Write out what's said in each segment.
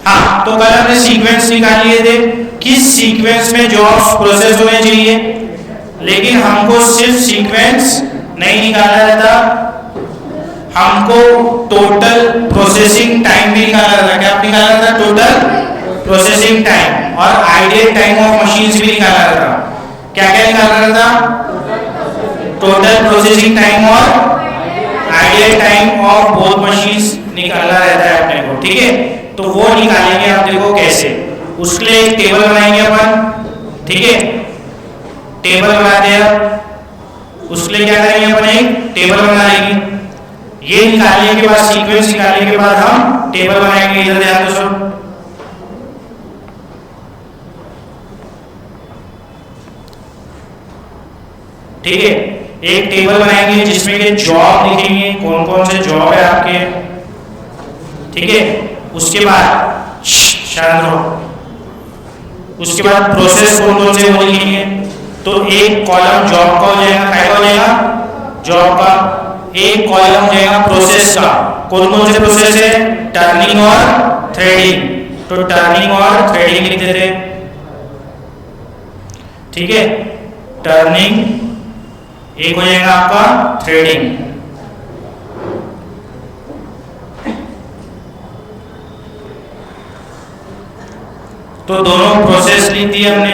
हाँ, तो कल हमने सीक्वेंस निकाल लिए थे, किस सीक्वेंस में जॉब्स प्रोसेस होने चाहिए, लेकिन हमको सिर्फ सीक्वेंस नहीं निकाला रहता, हमको टोटल प्रोसेसिंग टाइम भी निकाला रहता। क्या निकाला रहता? टोटल प्रोसेसिंग टाइम और आइडियल टाइम ऑफ मशीन्स भी निकाला रहता। क्या क्या निकाला रहता? टोटल प्रोसेसिंग टाइम और ideal time of both machines निकालना रहता है अपने को, ठीक है। तो वो निकालेंगे, आप देखो कैसे। उसके लिए एक टेबल बनाएंगे अपन, ठीक है। टेबल बनाते हैं, उसके लिए क्या करेंगे अपन? एक टेबल बना लेंगे। ये निकालने के बाद, सीक्वेंस निकालने के बाद हम टेबल बनाएंगे। इधर ध्यान दो सब, ठीक है। एक टेबल बनाएंगे जिसमें के जॉब लिखेंगे, कौन कौन से जॉब है आपके, ठीक है। उसके बाद शांत रहो, उसके बाद प्रोसेस कौन कौन से वो लिखेंगे। तो एक कॉलम जॉब का हो जाएगा, क्या हो जाएगा? जॉब का। एक कॉलम हो जाएगा प्रोसेस का, कौन कौन से प्रोसेस है? टर्निंग और थ्रेडिंग। तो टर्निंग और थ्रेडिंग लिख देते हैं, ठीक है। टर्निंग एक हो जाएगा आपका थ्रेडिंग। तो दोनों प्रोसेस लिख दी हमने,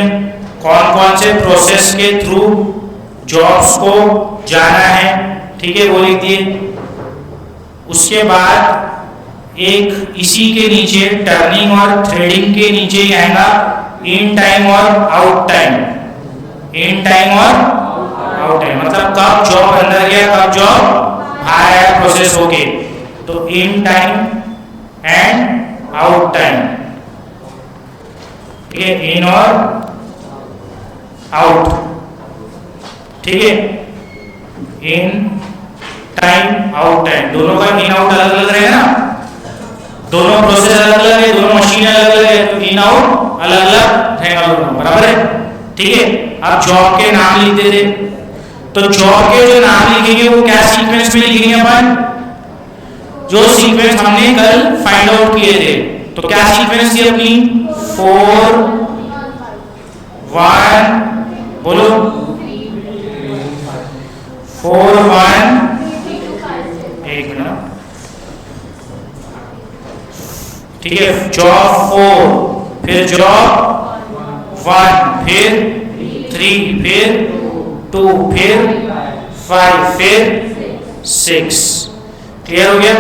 कौन कौन से प्रोसेस के थ्रू जॉब्स को जाना है, ठीक है, वो लिख दिए। उसके बाद एक इसी के नीचे टर्निंग और थ्रेडिंग के नीचे ही आएगा इन टाइम और आउट टाइम। इन टाइम और आउट टाइम मतलब कब जॉब अंदर गया, कब जॉब आया प्रोसेस होके। तो in time and out time, ठीक है, इन और आउट, ठीक है। इन टाइम आउट टाइम, दोनों का इन आउट अलग अलग रहेगा ना, दोनों प्रोसेस अलग अलग है, दोनों मशीन अलग अलग है, तो इन आउट अलग अलग रहेगा दोनों, बराबर है, ठीक है। अब जॉब के नाम लिख देते, तो जॉब के जो नाम लिखेंगे वो क्या सीक्वेंस में लिखेंगे अपन? जो सीक्वेंस हमने कल फाइंड आउट किए थे। तो क्या सीक्वेंस थी अपनी? 4 1 बोलो, 4 1 एक मिनट, ठीक है। जॉब 4, फिर जॉब 1, फिर 3, फिर 2, फिर 5, फिर 6। क्लियर हो गया?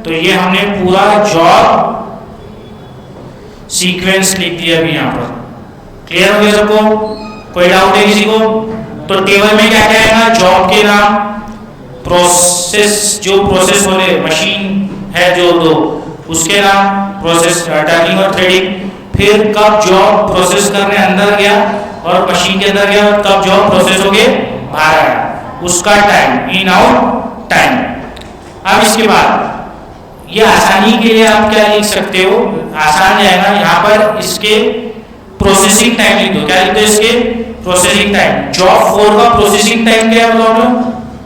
तो ये हमने पूरा जॉब सीक्वेंस लिख दिया अभी यहाँ पर। क्लियर हो गया सबको? कोई डाउट है किसी को? तो टेबल में क्या क्या आएगा? जॉब के नाम, प्रोसेस, जो प्रोसेस हो रहे मशीन है जो दो, उसके नाम, प्रोसेस टर्निंग और थ्रेडिंग, फिर कब जॉब प्रोसेस करने अंदर गया और मशीन के अंदर गया, कब जॉब प्रोसेस हो गए बाहर आया, उसका टाइम, इन आउट टाइम। अब इसके बाद ये आसानी के लिए आप क्या लिख सकते हो, आसान जाएगा, यहाँ पर इसके प्रोसेसिंग टाइम लिख दो। क्या लिख दो? इसके प्रोसेसिंग टाइम। जॉब 4 का प्रोसेसिंग टाइम क्या है बताओ?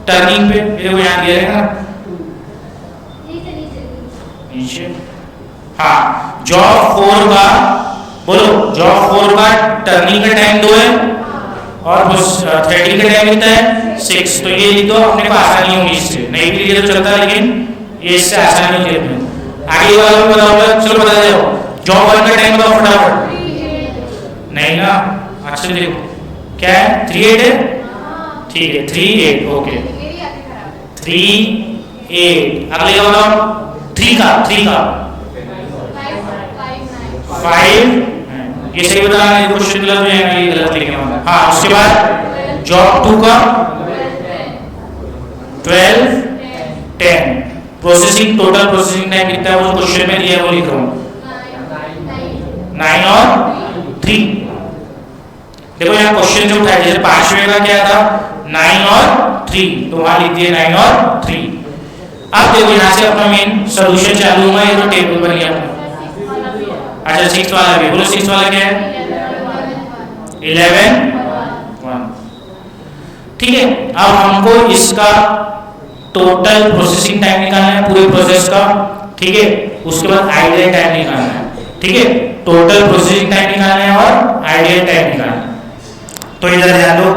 टर्निंग पे मेरे को यहाँ दिया रहेगा नीचे, हाँ। जॉब 4 का बोलो, जॉब 4 का टर्निंग का टाइम 2 है और थ्रेडिंग का टाइम कितना है? 6। तो ये लिख दो, अपने को आसानी होगी इससे, नहीं भी लिखे तो चलता है, लेकिन ये इससे आसानी होती है। आगे वाला बताओ, चलो बता दो। जॉब 1 का टाइम बताओ फटाफट। नहीं ना, अच्छा देखो क्या है, 3 8 है, ठीक है, 3 8, ओके, 3 8। अगले का बताओ, 3 का 5, ये सही बताना, ये क्वेश्चन गलत हो जाएगा, ये गलत लिखेंगे। हाँ, उसके बाद जॉब 2 का 12 10। प्रोसेसिंग, टोटल प्रोसेसिंग टाइम कितना है वो क्वेश्चन में दिया है वो लिख रहा हूँ, 9 और 3। देखो यहाँ क्वेश्चन जो उठाया, जैसे 5वें का क्या था? 9 और 3, तो वहां लिख दिए 9 और 3। अब देखो यहाँ से अपना मेन सोल्यूशन चालू हुआ, ये तो टेबल बन गया। अच्छा 6 वाला भी बोलो, 6 वाला क्या है? 11 1, ठीक है। अब हमको इसका टोटल प्रोसेसिंग टाइम निकालना है पूरे प्रोसेस का, ठीक है। उसके बाद आइडियल टाइम निकालना है, ठीक है, टोटल प्रोसेसिंग टाइम निकालना है और आइडियल टाइम निकालना है। तो इधर ध्यान दो,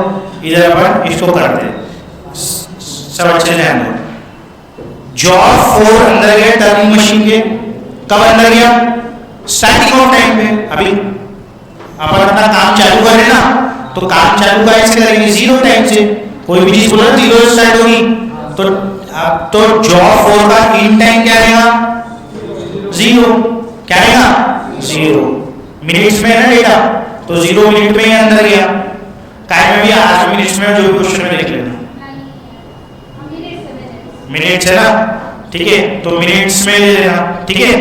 इधर अपन इसको करते हैं, सब अच्छे ध्यान दो। जॉब 4 अंदर गया टर्निंग मशीन के, कब अंदर गया? स्टार्टिंग ऑफ टाइम पे। अभी अपन अपना काम चालू कर रहे हैं ना, तो काम चालू कैसे करेंगे? 0 टाइम से। कोई भी चीज बोलो 0 से स्टार्ट होगी, तो जॉब 4 का इन टाइम क्या रहेगा? 0। क्या रहेगा? 0। मिनट्स में है ना डेटा, तो 0 मिनट में ही अंदर गया। काय में भी आज मिनट्स में जो भी क्वेश्चन में देख लेना, मिनट्स है ना, ठीक है, तो मिनट्स में ले लेना, ठीक है।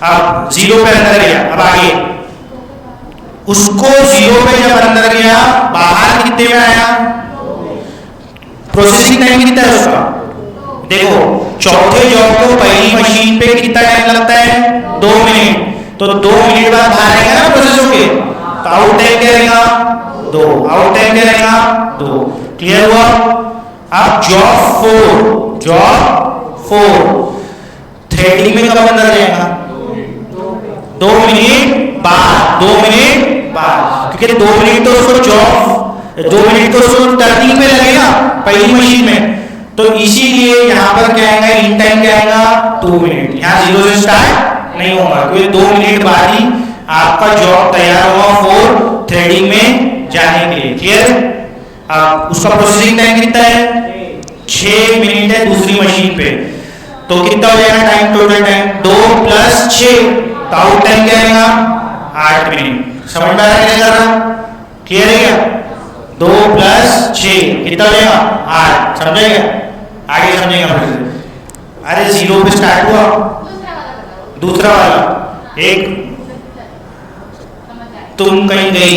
अब 0 पे अंदर गया, अब आगे उसको 0 पे जब अंदर गया, बाहर कितने में आया? प्रोसेसिंग टाइम कितना है उसका? देखो, चौथे जॉब को पहली मशीन पे कितना टाइम लगता है? 2 मिनट। तो 2 मिनट बाद बाहर आएगा ना प्रोसेस होके, तो आउट टाइम क्या रहेगा? 2। आउट टाइम क्या रहेगा? 2। क्लियर हुआ? अब जॉब 4 थ्रेडिंग में कब अंदर जाएगा? 2 मिनट बाद। 2 मिनट बाद, क्योंकि 2 मिनट तो उसको टर्निंग में लगेगा पहली मशीन में, तो इसीलिए यहां पर क्या आएगा? इन टाइम क्या आएगा? 2 मिनट। यहां 0 से स्टार्ट नहीं होगा, क्योंकि 2 मिनट बाद ही आपका जॉब तैयार होगा 4 थ्रेडिंग में जाने के लिए। क्लियर? अब उसका प्रोसेसिंग टाइम कितना है? 6 मिनट है दूसरी मशीन पे, तो कितना हो जाएगा टाइम? टोटल टाइम 2 + 6, तो आउट टाइम क्या आएगा? 8 मिनट। समझ में आ रहा है क्या कर रहा? क्लियर है क्या? 2 + 6 कितना हो जाएगा? 8। समझेगा? आगे समझेगा फिर से। अरे 0 पे स्टार्ट हुआ, दूसरा वाला एक, तुम कहीं गई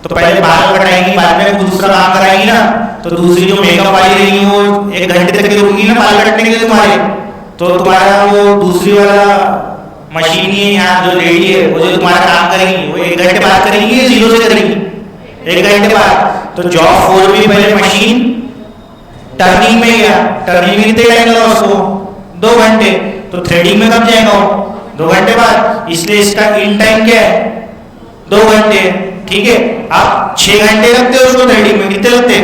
तो पहले बाल कटाएंगी, बाद में दूसरा काम कराएंगी ना, तो दूसरी जो मेकअप वाली रहेगी वो 1 घंटे तक रुकेगी ना बाल कटने के लिए तुम्हारे, तो तुम्हारा वो दूसरी वाला मशीन ही यहाँ जो लेडी है वो जो तुम्हारा काम करेगी वो 1 घंटे बाद करेगी या 0 से करेगी? 1 घंटे बाद। तो जॉब 4 भी पहले मशीन टर्निंग में गया, टर्निंग में कितने टाइम लगा उसको? 2 घंटे। तो थ्रेडिंग में कब जाएगा वो? 2 घंटे बाद। इसलिए इसका इन टाइम क्या है? 2 घंटे। ठीक है, आप 6 घंटे लगते हो उसको थ्रेडिंग में, कितने लगते?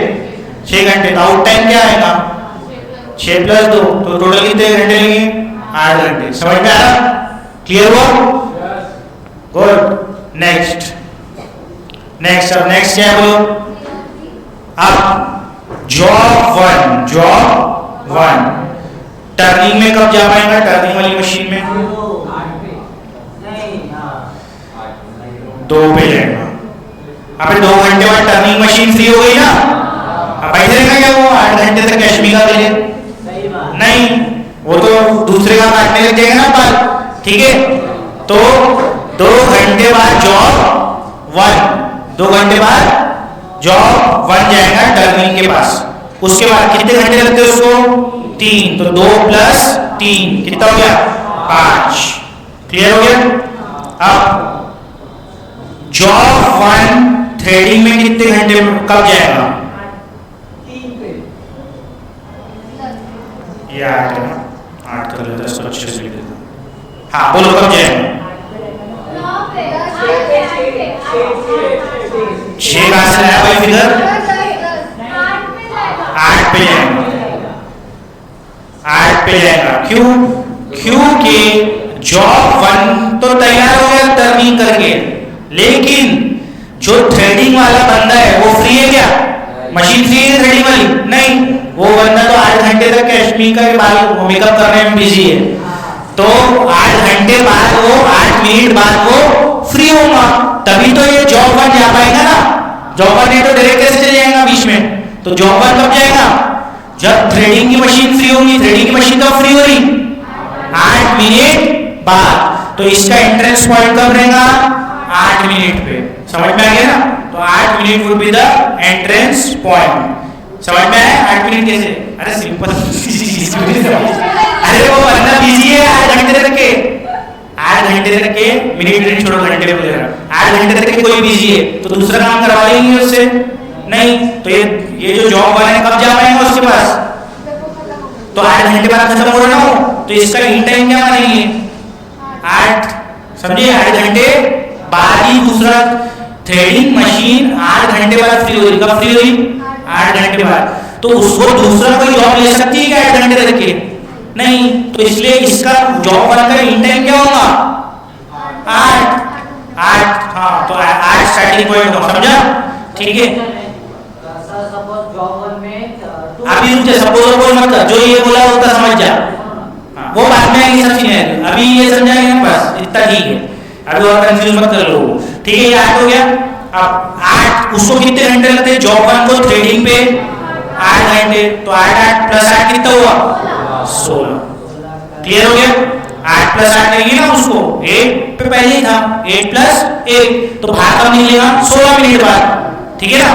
6 घंटे। तो आउट टाइम क्या आएगा? 6 + 2, तो टोटल कितने घंटे लगेंगे? 8 घंटे। समझ में आया? क्लियर हुआ? गुड। नेक्स्ट अब नेक्स्ट क्या है बोलो? अब जॉब 1 टर्निंग में कब जा पाएगा? टर्निंग वाली मशीन में 2 पे जाएगा। अब 2 घंटे बाद टर्निंग मशीन फ्री हो गई ना, अब बैठे रहेगा क्या वो 8 घंटे तक कश्मीर के लिए? नहीं, वो तो दूसरे का काटने लग जाएगा ना बाल। ठीक है, तो 2 घंटे बाद जॉब 1 जाएगा टर्निंग के पास। उसके बाद कितने घंटे लगते हैं उसको? 3। तो 2 + 3 कितना हो गया? 5। क्लियर हो गया? अब जॉब 1 थ्रेडिंग में कितने घंटे कब जाएगा? 3 पे। ये 8 है ना, 8 कर लेते हैं, अच्छे से लिख देते हैं। हाँ बोलो कब जाएगा? 6 कहां से लाया भाई फिगर? 8 पे जाएगा। 8 पे जाएगा। क्यों? क्योंकि जॉब 1 तो तैयार हो गया टर्निंग करके, लेकिन जो थ्रेडिंग वाला बंदा है वो फ्री है क्या? मशीन फ्री है थ्रेडिंग वाली? नहीं, वो बंदा तो 8 घंटे तक कश्मीर का बाल मेकअप करने में बिजी है, तो 8 घंटे बाद वो 8 मिनट बाद वो फ्री होगा, तभी तो ये जॉब 1 जा पाएगा ना। जॉब 1 नहीं तो डायरेक्ट कैसे चले जाएगा बीच में? तो जॉब 1 कब जाएगा? जब थ्रेडिंग की मशीन फ्री होगी। थ्रेडिंग की मशीन कब फ्री हो रही? 8 मिनट बाद। तो इसका एंट्रेंस पॉइंट कब रहेगा? 8 मिनट पे। समझ में आ गया ना? तो 8 minute would be the entrance point. समझ में आया? 8 मिनट कैसे? अरे सिंपल। अरे वो बंदा बिजी है 8 घंटे तक के, 8 घंटे तक के, मिनट छोड़ो घंटे बोल रहा, 8 घंटे तक के कोई बिजी है तो दूसरा काम करवा लेंगे उससे? नहीं, तो ये जो जॉब वाला है कब जा पाएंगे उसके पास? तो 8 घंटे बाद खत्म हो रहा हो, तो इसका इन टाइम क्या मानेंगे? 8 समझे? 8 घंटे बाद ही दूसरा थ्रेडिंग मशीन 8 घंटे बाद फ्री हुई। कब फ्री हुई? 8 घंटे बाद। तो उसको दूसरा कोई जॉब ले सकती है क्या 8 घंटे रख के? नहीं। तो इसलिए इसका जॉब वन का इन टाइम क्या होगा? 8। हाँ, तो 8 स्टार्टिंग पॉइंट होगा। समझा? ठीक है। अभी रुक जा, सपोज मत कर, जो ये बोला वो तो समझ जा। वो बाद में आएंगे सब चीजें, अभी ये समझाएंगे ना, बस इतना ठीक है। अभी और कंफ्यूज मत कर लो। ठीक है, ये 8 हो गया। अब 8 उसको कितने घंटे लगते हैं जॉब वन को थ्रेडिंग पे? 8 घंटे। तो 8 प्लस 8 कितना हुआ? 16। क्लियर हो गया? 8 प्लस 8 लगेगी ना उसको, 8 पे पहले ही था, 8 प्लस 1, तो बाहर कब निकलेगा? 16 मिनट बाद। ठीक है ना?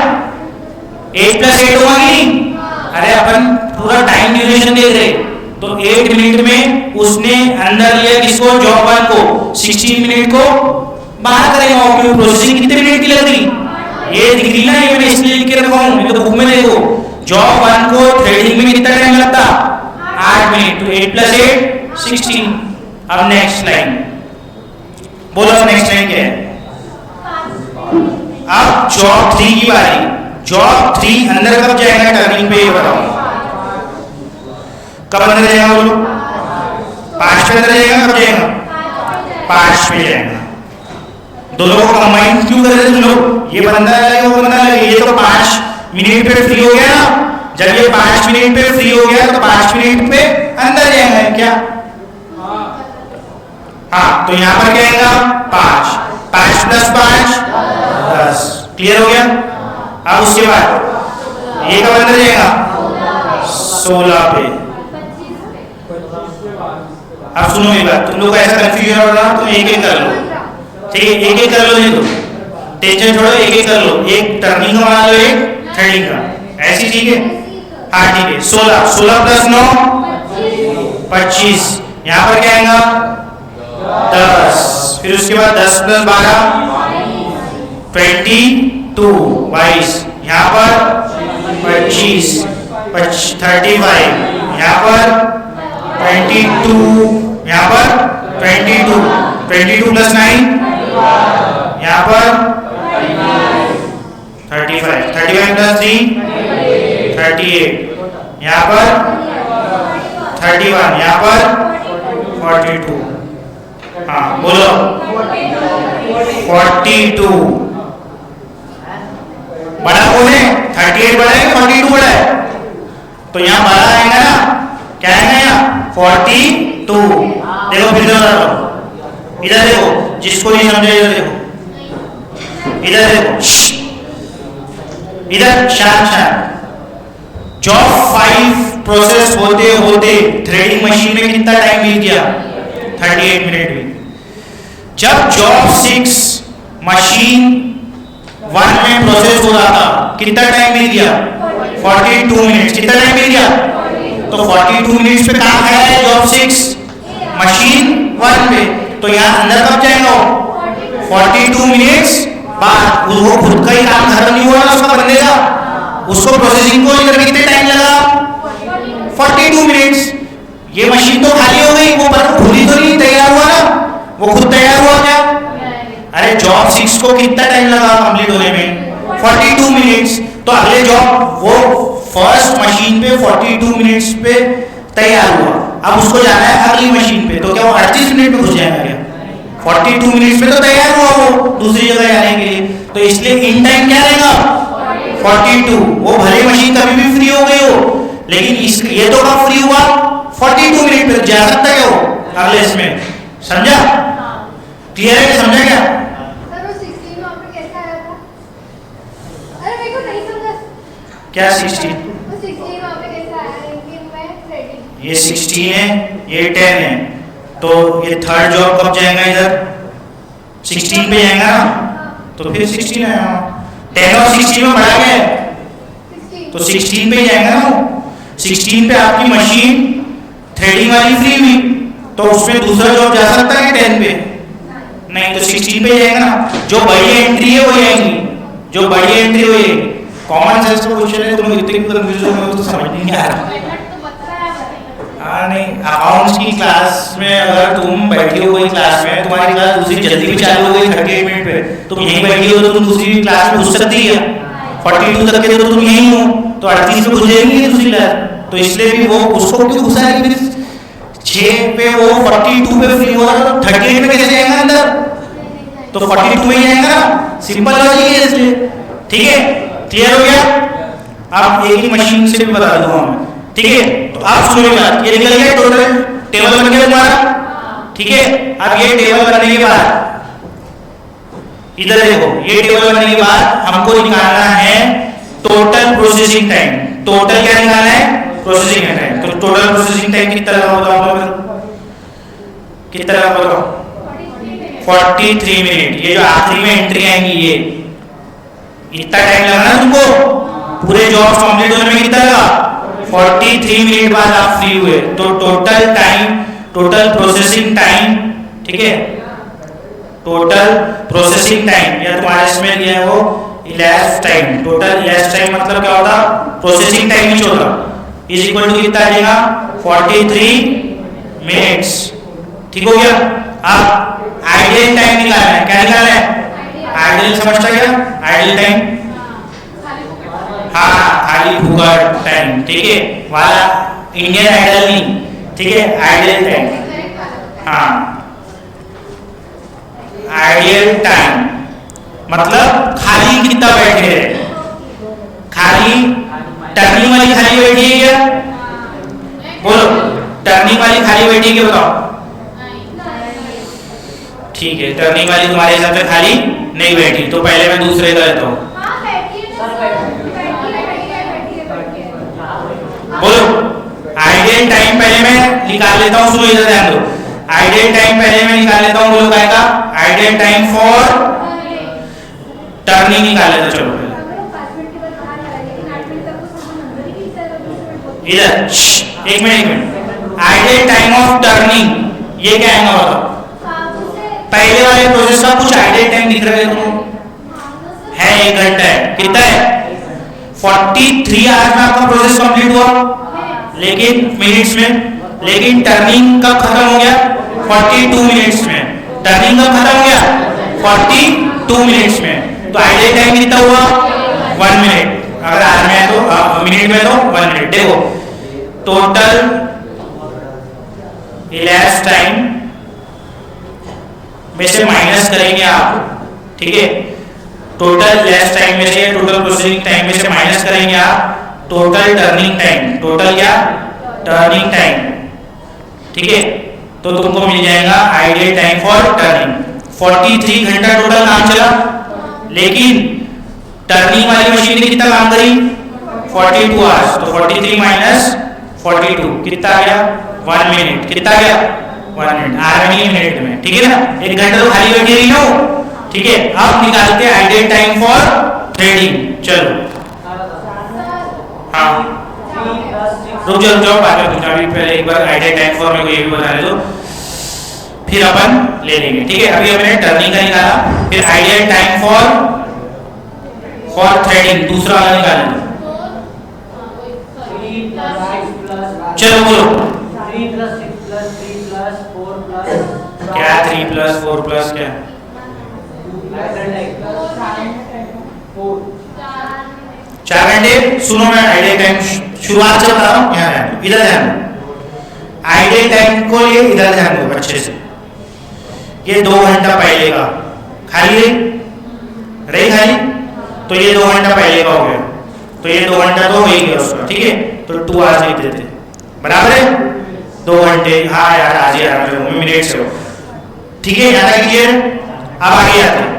8 प्लस 8 होगा कि नहीं? अरे अपन पूरा टाइम ड्यूरेशन देख रहे, तो 8 मिनट में उसने अंदर लिया किसको? जॉब वन को। 16 मिनट को बाहर करेगा। और प्रोसेसिंग कितने मिनट की लग रही? ये दिख रही ना, ये मैंने इसलिए लिख के रखा हूं, ये तो बुक में देखो। जॉब वन को थ्रेडिंग में कितना टाइम लगता? 8 मिनट। तो 8 प्लस 8 16। अब नेक्स्ट लाइन बोलो, नेक्स्ट लाइन क्या है? अब जॉब 3 की बारी। जॉब 3 अंदर कब जाएगा टर्निंग पे, ये बताओ। कब अंदर जाएगा बोलो? 5 पे अंदर जाएगा। कब जाएगा? 5 पे जाएगा। दोनों को कंबाइन क्यों कर रहे थे तुम लोग? ये बंदा है, वो बंदा है, ये तो 5 मिनट पे फ्री हो गया ना। जब ये 5 मिनट पे फ्री हो गया तो 5 मिनट पे अंदर जाएगा क्या? हाँ, तो यहां पर क्या आएगा? 5। 5 प्लस 5 10। क्लियर हो गया? अब उसके बाद ये कब अंदर जाएगा? 16 पे। अब सुनो एक बात, तुम लोग को ऐसा कंफ्यूजन हो रहा, तुम एक एक कर लो। ठीक है, एक एक कर लो, नहीं तो टेंशन छोड़ो, एक एक कर लो। एक टर्निंग का बना लो, एक थ्रेडिंग का। ऐसी ठीक है? हाँ ठीक है। 16 प्लस 9 25। यहाँ पर क्या आएगा? 10। फिर उसके बाद 10 प्लस 12 22। यहाँ पर 25 35। यहाँ पर 22। यहाँ पर 22 प्लस 9 यहाँ पर 35 प्लस 3 38। यहाँ पर 31। यहाँ पर 42। हाँ बोलो 42। बड़ा कौन है? 38 बड़ा है, 42 बड़ा है? तो यहाँ बड़ा आएगा ना, क्या आएगा यहाँ? 42। देखो फिर इधर देखो, जिसको नहीं समझे इधर देखो, इधर देखो, इधर शांत। जॉब 5 प्रोसेस होते होते थ्रेडिंग मशीन में कितना टाइम मिल गया? 38 मिनट भी। जब जॉब 6 मशीन 1 में प्रोसेस हो रहा था, कितना टाइम मिल गया? 42 मिनट। कितना टाइम मिल गया? तो 42 मिनट्स पे काम है जॉब 6 मशीन 1 पे। तो यहाँ अंदर कब जाएगा? 42 मिनट्स बाद। वो खुद का ही काम खत्म नहीं हुआ ना उसका बंदे का, उसको प्रोसेसिंग को इधर कितने टाइम लगा? 42 मिनट्स। ये मशीन तो खाली हो गई, वो पर खुली तो नहीं तैयार हुआ ना, वो खुद तैयार हुआ क्या? अरे जॉब 6 को कितना टाइम लगा कंप्लीट होने में? 42 मिनट्स। तो अगले जॉब वो फर्स्ट मशीन पे 42 मिनट्स पे तैयार हुआ, अब उसको जाना है अगली मशीन पे, तो क्या वो 38 मिनट में घुस जाएगा क्या? 42 मिनट्स में तो तैयार हुआ वो दूसरी जगह जाने के लिए, तो इसलिए इन टाइम क्या रहेगा? 42। वो भले मशीन कभी भी फ्री हो गई हो, लेकिन ये तो कब फ्री हुआ? 42 मिनट पे जा सकता है वो अगले इसमें। समझा? क्लियर है? समझा क्या? क्या 16? ये 16 है, ये 10 है, तो ये थर्ड जॉब कब जाएगा? इधर 16 पे जाएगा ना, तो फिर 16 है। 10 और 16 में बढ़ा गया है, तो 16 पे जाएगा ना। 16 पे आपकी मशीन थ्रेडिंग वाली फ्री हुई, तो उसमें दूसरा जॉब जा सकता है 10 पे? नहीं, तो 16 पे जाएगा ना। जो बड़ी एंट्री है वो जाएगी, जो बड़ी एंट्री हुई। कॉमन सेंस का क्वेश्चन है, तुम इतने कंफ्यूज हो तो समझ नहीं आ रहा। हाँ नहीं, अकाउंट्स की क्लास में अगर तुम बैठी हो कोई क्लास में, तुम्हारी क्लास दूसरी जल्दी भी चालू हो गई 38 मिनट पे, तुम यहीं बैठी हो तो तुम दूसरी क्लास में घुस सकती है। 42 तक के तो तुम यहीं हो, तो 38 में घुस जाएगी दूसरी क्लास। तो इसलिए भी वो उसको क्यों घुसाएगी, फिर 6 पे वो 42 पे फ्री होगा तो 38 में कैसे जाएगा अंदर, तो 42 में ही जाएगा ना, सिंपल लॉजिक है इसलिए। ठीक है, क्लियर हो गया। अब एक ही मशीन से भी बता दूंगा मैं, ठीक है। तो आप सुनो बात, ये निकल गया टोटल टेबल बन गया तुम्हारा, ठीक है। अब ये टेबल बनने के बाद इधर देखो, ये टेबल बनने के बाद हमको निकालना है टोटल प्रोसेसिंग टाइम। टोटल क्या निकालना है, प्रोसेसिंग टाइम। तो टोटल प्रोसेसिंग टाइम कितना लगा बताओ, कितना लगा बताओ, 43 मिनट। ये जो आखिरी में एंट्री आएंगी ये इतना टाइम लगा ना तुमको, पूरे जॉब्स कंप्लीट होने में कितना लगा, 43 मिनट बाद आप फ्री हुए। तो total time, total processing time, ठीक है, टोटल प्रोसेसिंग टाइम या तुम्हारे इसमें दिया है वो elapse time. Total elapse time मतलब क्या होता, प्रोसेसिंग टाइम ही होता, इज इक्वल टू कितना आ जाएगा, 43 मिनट्स। ठीक हो गया। अब आइडियल टाइम निकालना है, क्या निकालना है, आइडियल समझता क्या, आइडियल टाइम, हाँ खाली फुकट टाइम, ठीक है, वाला इंडियन आइडल नहीं, ठीक है, आइडियल टाइम। हाँ आइडियल टाइम मतलब खाली कितना बैठे रहे, खाली टर्निंग वाली खाली बैठी है क्या, बोलो टर्निंग वाली खाली बैठी है क्या बताओ। ठीक है, टर्निंग वाली तुम्हारे हिसाब से खाली नहीं बैठी, तो पहले मैं दूसरे का लेता हूँ, बोलो आइडियल टाइम पहले मैं निकाल लेता हूँ, सुनो इधर ध्यान दो, आइडियल टाइम पहले मैं निकाल लेता हूँ, बोलो क्या, आइडियल टाइम फॉर टर्निंग निकाल लेता, चलो इधर एक minute, ideal time of turning ये क्या आएगा बताओ। पहले वाले प्रोसेस का कुछ आइडियल टाइम दिख रहा है तुमको, है 1 घंटा है, कितना है 43 आवर्स में आपका प्रोसेस कंप्लीट हुआ, लेकिन मिनट्स में, लेकिन टर्निंग कब खत्म हो गया, 42 मिनट्स में। टर्निंग कब खत्म हो गया, 42 मिनट्स में। तो आइडियल टाइम कितना हुआ, 1 मिनट, अगर आवर में है तो मिनट में तो 1 मिनट। देखो टोटल इलैप्स टाइम में से माइनस करेंगे आप, ठीक है, टोटल इलैप्स टाइम में से, टोटल प्रोसेसिंग टाइम में से माइनस करेंगे आप टोटल टर्निंग टाइम, टोटल क्या, टर्निंग टाइम, ठीक है। तो तुमको मिल जाएगा आइडियल टाइम फॉर टर्निंग, 43 घंटा टोटल काम चला, लेकिन टर्निंग वाली मशीन ने कितना काम करी, 42 आवर्स। तो 43 माइनस 42 कितना आ गया, 1 मिनट, कितना आ गया 1 मिनट, आरएमई मिनट में, ठीक है ना। 1 घंटा तो खाली बैठी रही हो, ठीक है। अब निकालते हैं आइडियल टाइम फॉर थ्रेडिंग, चलो हाँ रुक जाओ बाद में पूछना, अभी पहले एक बार आइडियल टाइम फॉर मेरे को ये भी बता दो, फिर अपन ले लेंगे, ठीक है। अभी हमने टर्निंग का निकाला, फिर आइडियल टाइम फॉर थ्रेडिंग दूसरा वाला निकालना, चलो बोलो 3 + 6 + 3 + 4 + क्या 3 + 4 + क्या, 4 घंटे। सुनो मैं आइडियल टाइम शुरुआत से बता रहा हूँ, यहाँ ध्यान दो, इधर ध्यान दो, आइडियल टाइम को ये इधर ध्यान दो अच्छे से। ये 2 घंटा पहले का खाली रही खाली, तो ये 2 घंटा पहले का हो गया, तो ये 2 घंटा तो हो ही गया उसका, ठीक है। तो 2 आवर्स लिख देते, बराबर है 2 घंटे। हाँ यार आज ही आ रहा हूँ मिनट से हो, ठीक है, यहाँ तक क्लियर। अब आगे आते हैं,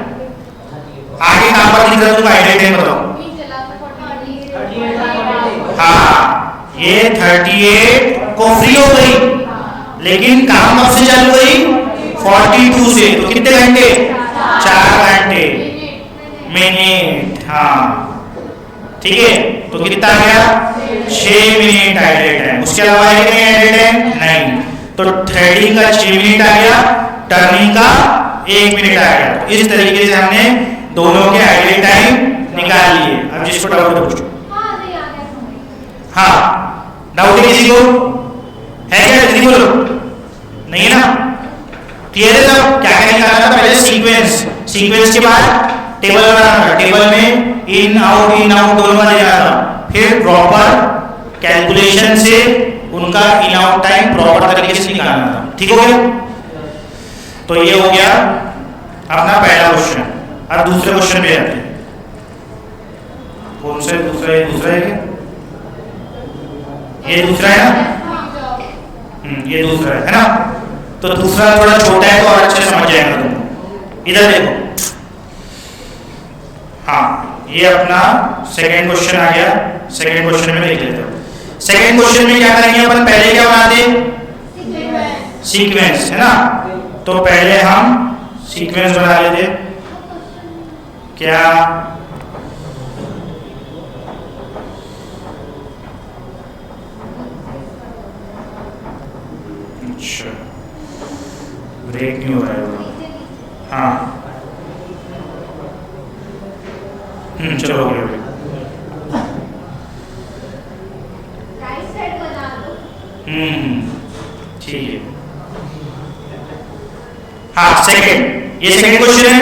आगे कहाँ पर दिख रहा है तुम आइडियल टाइम बताओ। हाँ ये 38 को फ्री हो गई, लेकिन काम कब से चालू हुई, 42 से। तो कितने घंटे, 4 घंटे मिनट, हाँ ठीक है। तो कितना आ गया, 6 मिनट आइडियल टाइम, उसके अलावा है नहीं आइडियल टाइम नहीं। तो थ्रेडिंग का 6 मिनट आ गया, टर्निंग का 1 मिनट आ गया। तो इस तरीके से हमने दोनों के आइडियल टाइम निकाल लिए। अब जिसको डाउट है पूछो। हाँ डाउट है किसी को, है क्या? जल्दी बोलो। नहीं है ना? क्लियर है सब? क्या क्या निकालना था? पहले सीक्वेंस, सीक्वेंस के बाद टेबल बनाना था, टेबल में इन आउट दोनों का देना था, फिर प्रॉपर कैलकुलेशन से उनका इन आउट टाइम प्रॉपर तरीके से निकालना था। ठीक हो गया? तो ये हो गया अपना पहला क्वेश्चन। अब दूसरे क्वेश्चन पे आते हैं। कौन सा दूसरा है? दूसरा है क्या? ये दूसरा है ना? ये दूसरा है ना? तो दूसरा थोड़ा छोटा है तो और अच्छे से समझ जाएगा तुमको। इधर देखो, हाँ ये अपना सेकंड क्वेश्चन आ गया। सेकंड क्वेश्चन में लिख लेते हो। सेकंड क्वेश्चन में क्या करेंगे अपन? पहले क्या बनाते? सीक्वेंस, है ना? तो पहले हम सीक्वेंस बना लेते। क्या अच्छा ब्रेक नहीं हो रहा है? हाँ चलो हो गया। ठीक है। हाँ सेकंड, ये सेकंड क्वेश्चन है।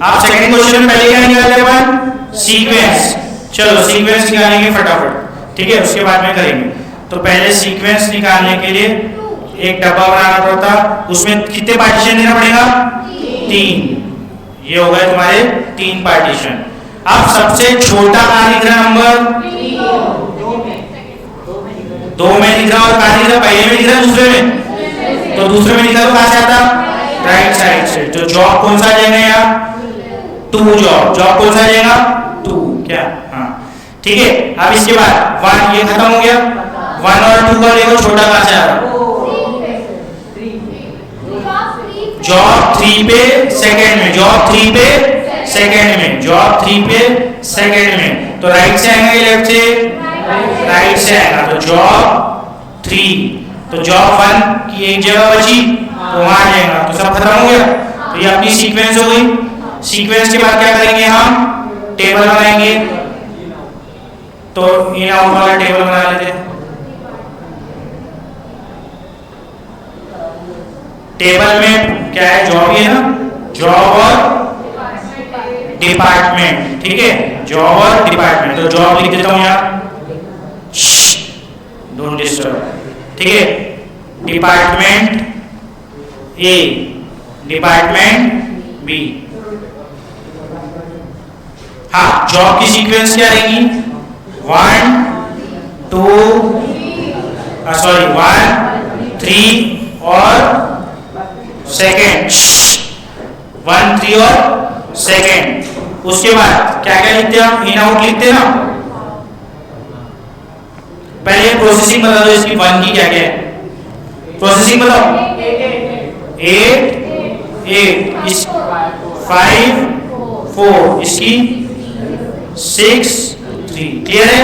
आप सेकंड क्वेश्चन में पहले क्या निकालते हैं? सीक्वेंस। चलो सीक्वेंस निकालेंगे फटाफट, ठीक है? उसके बाद में करेंगे। तो पहले सीक्वेंस निकालने के लिए एक डब्बा बनाना पड़ता, उसमें कितने पार्टीशन देना पड़ेगा? 3। ये हो गए तुम्हारे 3 पार्टीशन। अब सबसे छोटा कहाँ दिख रहा नंबर? 2 में दिख रहा, और कहाँ दिख रहा? पहले में दिख रहा, दूसरे में? तो दूसरे में दिखा तो कहाँ से आता? राइट साइड से। तो जॉब कौन सा जाएगा यहाँ? 2 जॉब। जॉब कौन सा जाएगा? 2। क्या? हाँ ठीक है। अब इसके बाद 1 ये खत्म हो गया। 1 और 2 का देखो छोटा कहाँ से आ रहा? जॉब 3 पे सेकंड में, जॉब 3 पे सेकंड में, जॉब 3 पे सेकंड में। तो राइट से आएगा या लेफ्ट से? राइट से आएगा। तो जॉब 3, तो जॉब 1 की एक जगह बची तो वहां जाएगा। तो सब खत्म हो गया। तो ये अपनी सीक्वेंस हो गई। सीक्वेंस के बाद क्या करेंगे? हम टेबल बनाएंगे। तो इन आउट वाला टेबल बना लेते हैं। टेबल में क्या है? जॉब ही है ना? जॉब और डिपार्टमेंट, ठीक है? जॉब और डिपार्टमेंट। तो जॉब लिख देता हूं यहाँ, डोंट डिस्टर्ब, ठीक है? Department A, department B. हाँ जॉब की सीक्वेंस क्या रहेगी? 1 3 और सेकेंड, 1 3 और सेकेंड। उसके बाद क्या क्या लिखते हैं हम? इन आउट लिखते हैं ना। पहले प्रोसेसिंग बता दो इसकी। 1 की क्या क्या है? प्रोसेसिंग बताओ। 8 इस 5 4, इसकी 6 3। क्लियर है?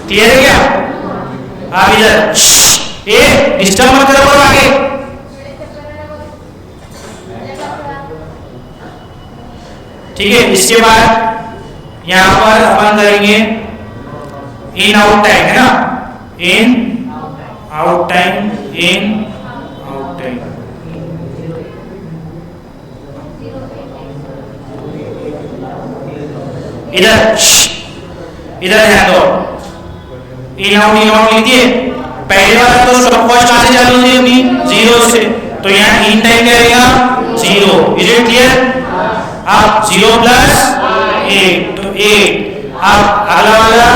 क्लियर है क्या? आप इधर डिस्टर्ब मत करो आगे। ठीक है। इसके बाद यहां पर अपन करेंगे इन आउट टाइम, है ना? In out time, in out time. इधर ध्यान दो। इन आउट लिखिए। पहले वाला तो स्टॉप वॉच कहां से चालू होती है अपनी? 0 से। तो यहाँ इन टाइम क्या रहेगा? 0। Is it clear? अब 0 प्लस 8 तो 8। अब अगला वाला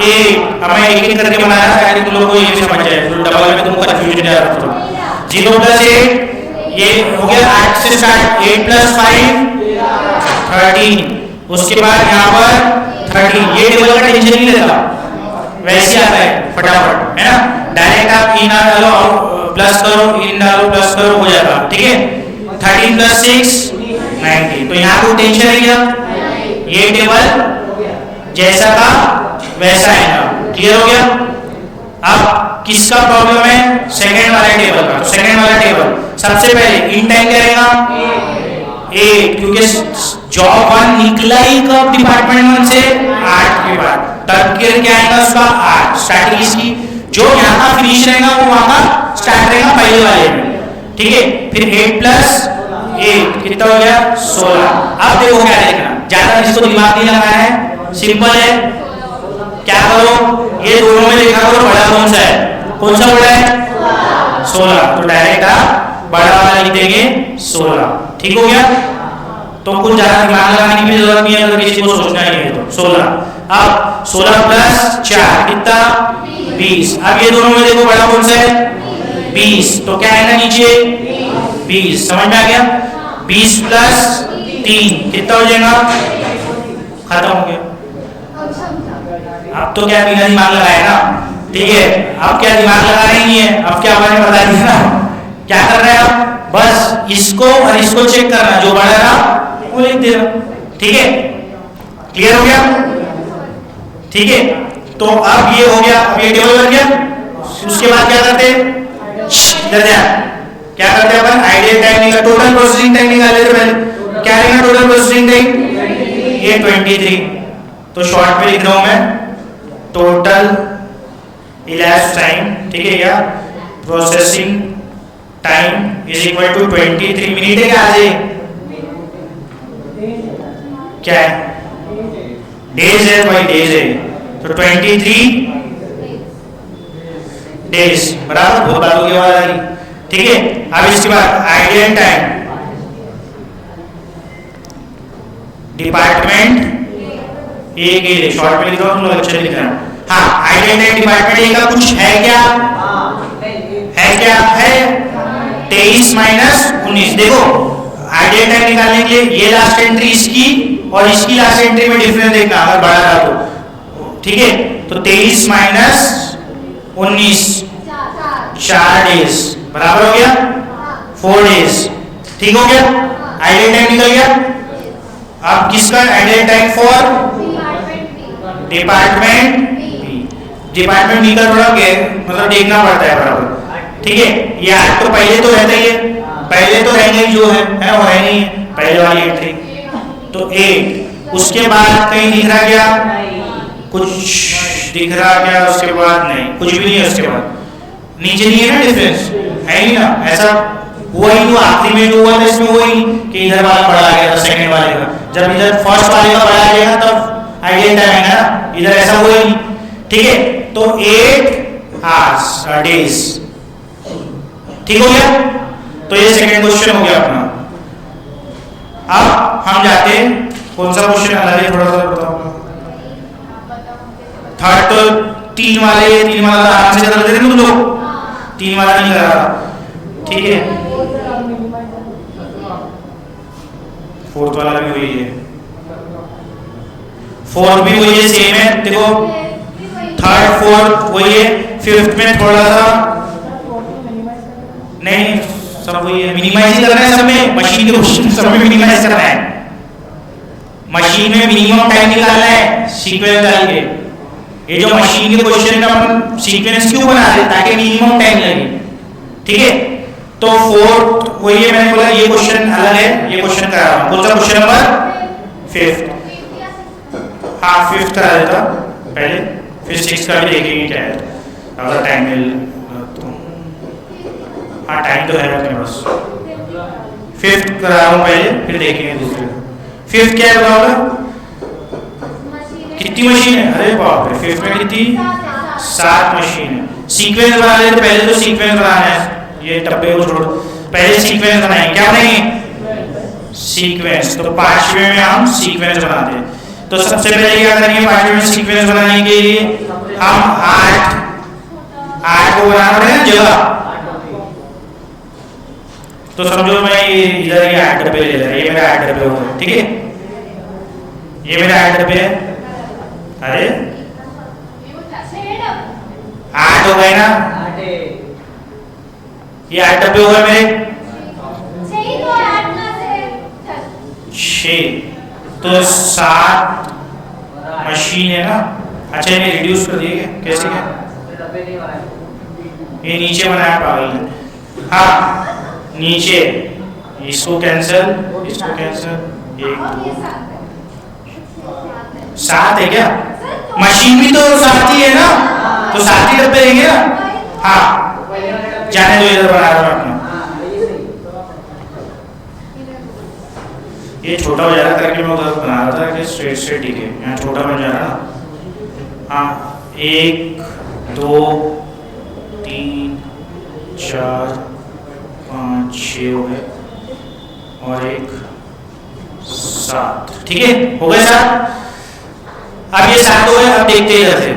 8। अब मैं एक करके बनाया ताकि तुम लोगों को ये समझ जाए, तो डबल में तुमको कंफ्यूजन आ रहा था। 0 प्लस 8 ये हो गया 8 से स्टार्ट। 8 प्लस 5 13। उसके बाद यहाँ पर 13। ये टेबल का टेंशन नहीं लेता, वैसे आता है फटाफट, है ना? डायरेक्ट आप इन डालो प्लस करो, इन डालो प्लस करो, हो जाता। ठीक है। 13 प्लस 6 19। तो यहाँ कोई टेंशन है क्या? ये टेबल जैसा था वैसा है ना। क्लियर हो गया? अब किसका प्रॉब्लम है? सेकंड वाले टेबल का। तो सेकंड वाला टेबल सबसे पहले इन टाइम क्या रहेगा? 8, क्योंकि जॉब 1 निकला ही कब? डिपार्टमेंट 1 से 8 के बाद। तब क्या आएगा उसका 8। स्टार्टिंग इसकी जो यहाँ का फिनिश रहेगा वो वहां का स्टार्ट रहेगा पहले वाले में, ठीक है। फिर 8 प्लस 8 कितना हो गया 16। अब देखो क्या देखना, ज्यादा इसको दिमाग नहीं लगाना है, सिंपल है। क्या करो, ये दोनों में देखा करो बड़ा कौन सा है, कौन सा बड़ा है 16, तो डायरेक्ट आप बड़ा वाला लिख देंगे 16, ठीक हो गया। तो कुछ ज्यादा दिमाग लगाने की भी जरूरत नहीं है, अगर किसी को सोचना ही है तो 16। अब 16 प्लस 4 कितना 20। अब ये दोनों में देखो बड़ा कौन सा है 20, तो क्या है ना नीचे 20, समझ में आ गया। 20 प्लस 3 कितना हो जाएगा, खत्म हो गया। अब तो क्या बिना दिमाग लगाए ना, ठीक है। अब क्या दिमाग लगा रहे नहीं है, अब क्या मैंने बता दिया ना। क्या कर रहे हैं आप, बस इसको और इसको चेक करना, जो बड़ा रहा वो लिख देना, ठीक है। क्लियर हो गया, ठीक है। तो अब ये हो गया, अब ये टेबल बन गया। उसके बाद क्या करते हैं, इधर ध्यान, क्या करते हैं अपन, आइडियल टाइम निकाल, टोटल प्रोसेसिंग टाइम निकाल लेते पहले। क्या लेना टोटल प्रोसेसिंग टाइम, ये 23, तो शॉर्ट में लिख रहा हूं मैं, टोटल elapsed टाइम, ठीक है, या processing time is equal to 23 minute है। क्या आ जाए, क्या है, डेज है भाई, डेज है, तो 23 डेज बराबर, बहुत बात होगी आवाज आ रही, ठीक है। अब इसके बाद आइडियल टाइम, डिपार्टमेंट ए के लिए शॉर्ट में लिख रहा हूं, तुम लोग अच्छे लिख रहे हो। हाँ, आइडियल टाइम डिपार्टमेंट ए का कुछ है क्या, है क्या है 23 माइनस 19। देखो आइडियल टाइम निकालने के लिए ये लास्ट एंट्री इसकी और इसकी लास्ट एंट्री में डिफरेंस देखना, अगर बड़ा रहा तो, ठीक है। तो 23 माइनस 19 4 डेज बराबर हो गया 4 डेज, ठीक हो गया। आइडियल टाइम निकल गया। अब किसका ideal time for department B, department B का थोड़ा मतलब देखना पड़ता है बराबर, ठीक है। ये 8 तो पहले तो रहता ही है, पहले तो रहेंगे जो है वो है नहीं है पहले वाली एंट्री, तो 8। उसके बाद कहीं दिख रहा क्या, कुछ दिख रहा क्या, उसके बाद नहीं, कुछ भी नहीं है। उसके बाद नीचे नहीं है ना, डिफरेंस है ही ना, ऐसा हुआ ही नहीं। आखिरी में जो हुआ था इसमें हुआ ही कि इधर वाला बड़ा आ गया था सेकंड वाले का, जब इधर फर्स्ट वाले का बड़ा आ गया तब आइडियल टाइम है ना, इधर ऐसा हुआ ही नहीं, ठीक है। तो 8 आवर्स डेज, ठीक हो गया। तो ये सेकंड क्वेश्चन हो गया अपना। अब हम जाते हैं, कौन सा क्वेश्चन अलग है थोड़ा सा बताओ। थर्ड तो 3 वाला आराम से कर लेते थे तुम लोग, 3 वाला नहीं करा, ठीक है। फोर्थ वाला भी वही है, फोर्थ भी वही है, सेम है। देखो थर्ड फोर्थ वही है, फिफ्थ में थोड़ा सा नहीं, सब वही है, मिनिमाइज करना है सब में, मशीन के क्वेश्चन सब में मिनिमाइज करना है, मशीन में मिनिमम टाइम निकालना है सीक्वेंस डाल के। ये जो मशीन के क्वेश्चन का अपन सीक्वेंस क्यों बना रहे, ताकि मिनिमम टाइम लगे, ठीक है। तो फोर्थ वही है, मैंने बोला ये क्वेश्चन अलग है, ये क्वेश्चन करा रहा हूं। कौन सा क्वेश्चन नंबर 5th, हाँ 5th करा देता पहले, फिर 6 का भी देखेंगे क्या है अगर टाइम मिल तो। हाँ टाइम तो है अपने पास, 5th करा रहा हूँ पहले, फिर देखेंगे दूसरे। 5th क्या है बताओ, कितनी मशीन है, अरे बाप रे 5th में कितनी 7 मशीन है। सीक्वेंस बना लेते, पहले तो सीक्वेंस बनाना है, ये डब्बे को छोड़ो, पहले सीक्वेंस बनाएंगे। क्या बनाएंगे, सीक्वेंस। तो 5वें में हम सीक्वेंस बनाते हैं। तो सबसे पहले क्या करेंगे, 5वें में सीक्वेंस बनाने के लिए हम 8 को बनाना पड़ेगा जगह। तो समझो मैं इधर ये 8 डब्बे ले रहा, ये मेरा 8 डब्बे हो गए, ठीक है, ये मेरा 8 डब्बे है। अरे 8 हो गए ना, ये 8 डब्बे हो गए मेरे 6, तो 7 मशीन है ना। अच्छा ये रिड्यूस कर दिए, कैसे क्या, ये नीचे बनाया पागल ने, हाँ नीचे, इसको कैंसिल, इसको कैंसिल, 7 है क्या, मशीन भी तो 7 ही है ना, तो 7 ही डब्बे रहेंगे ना। हाँ जाने दो, इधर बना रहा हूं अपना, ये छोटा हो जा रहा करके मैं उधर बना रहा था कि स्ट्रेट स्ट्रेट ठीक है, यहाँ छोटा बन जा रहा ना। हाँ 1 2 3 4 5 6 हो गए और 1 7, ठीक है हो गए 7। अब ये 7 हो गए। अब देखते हैं इधर से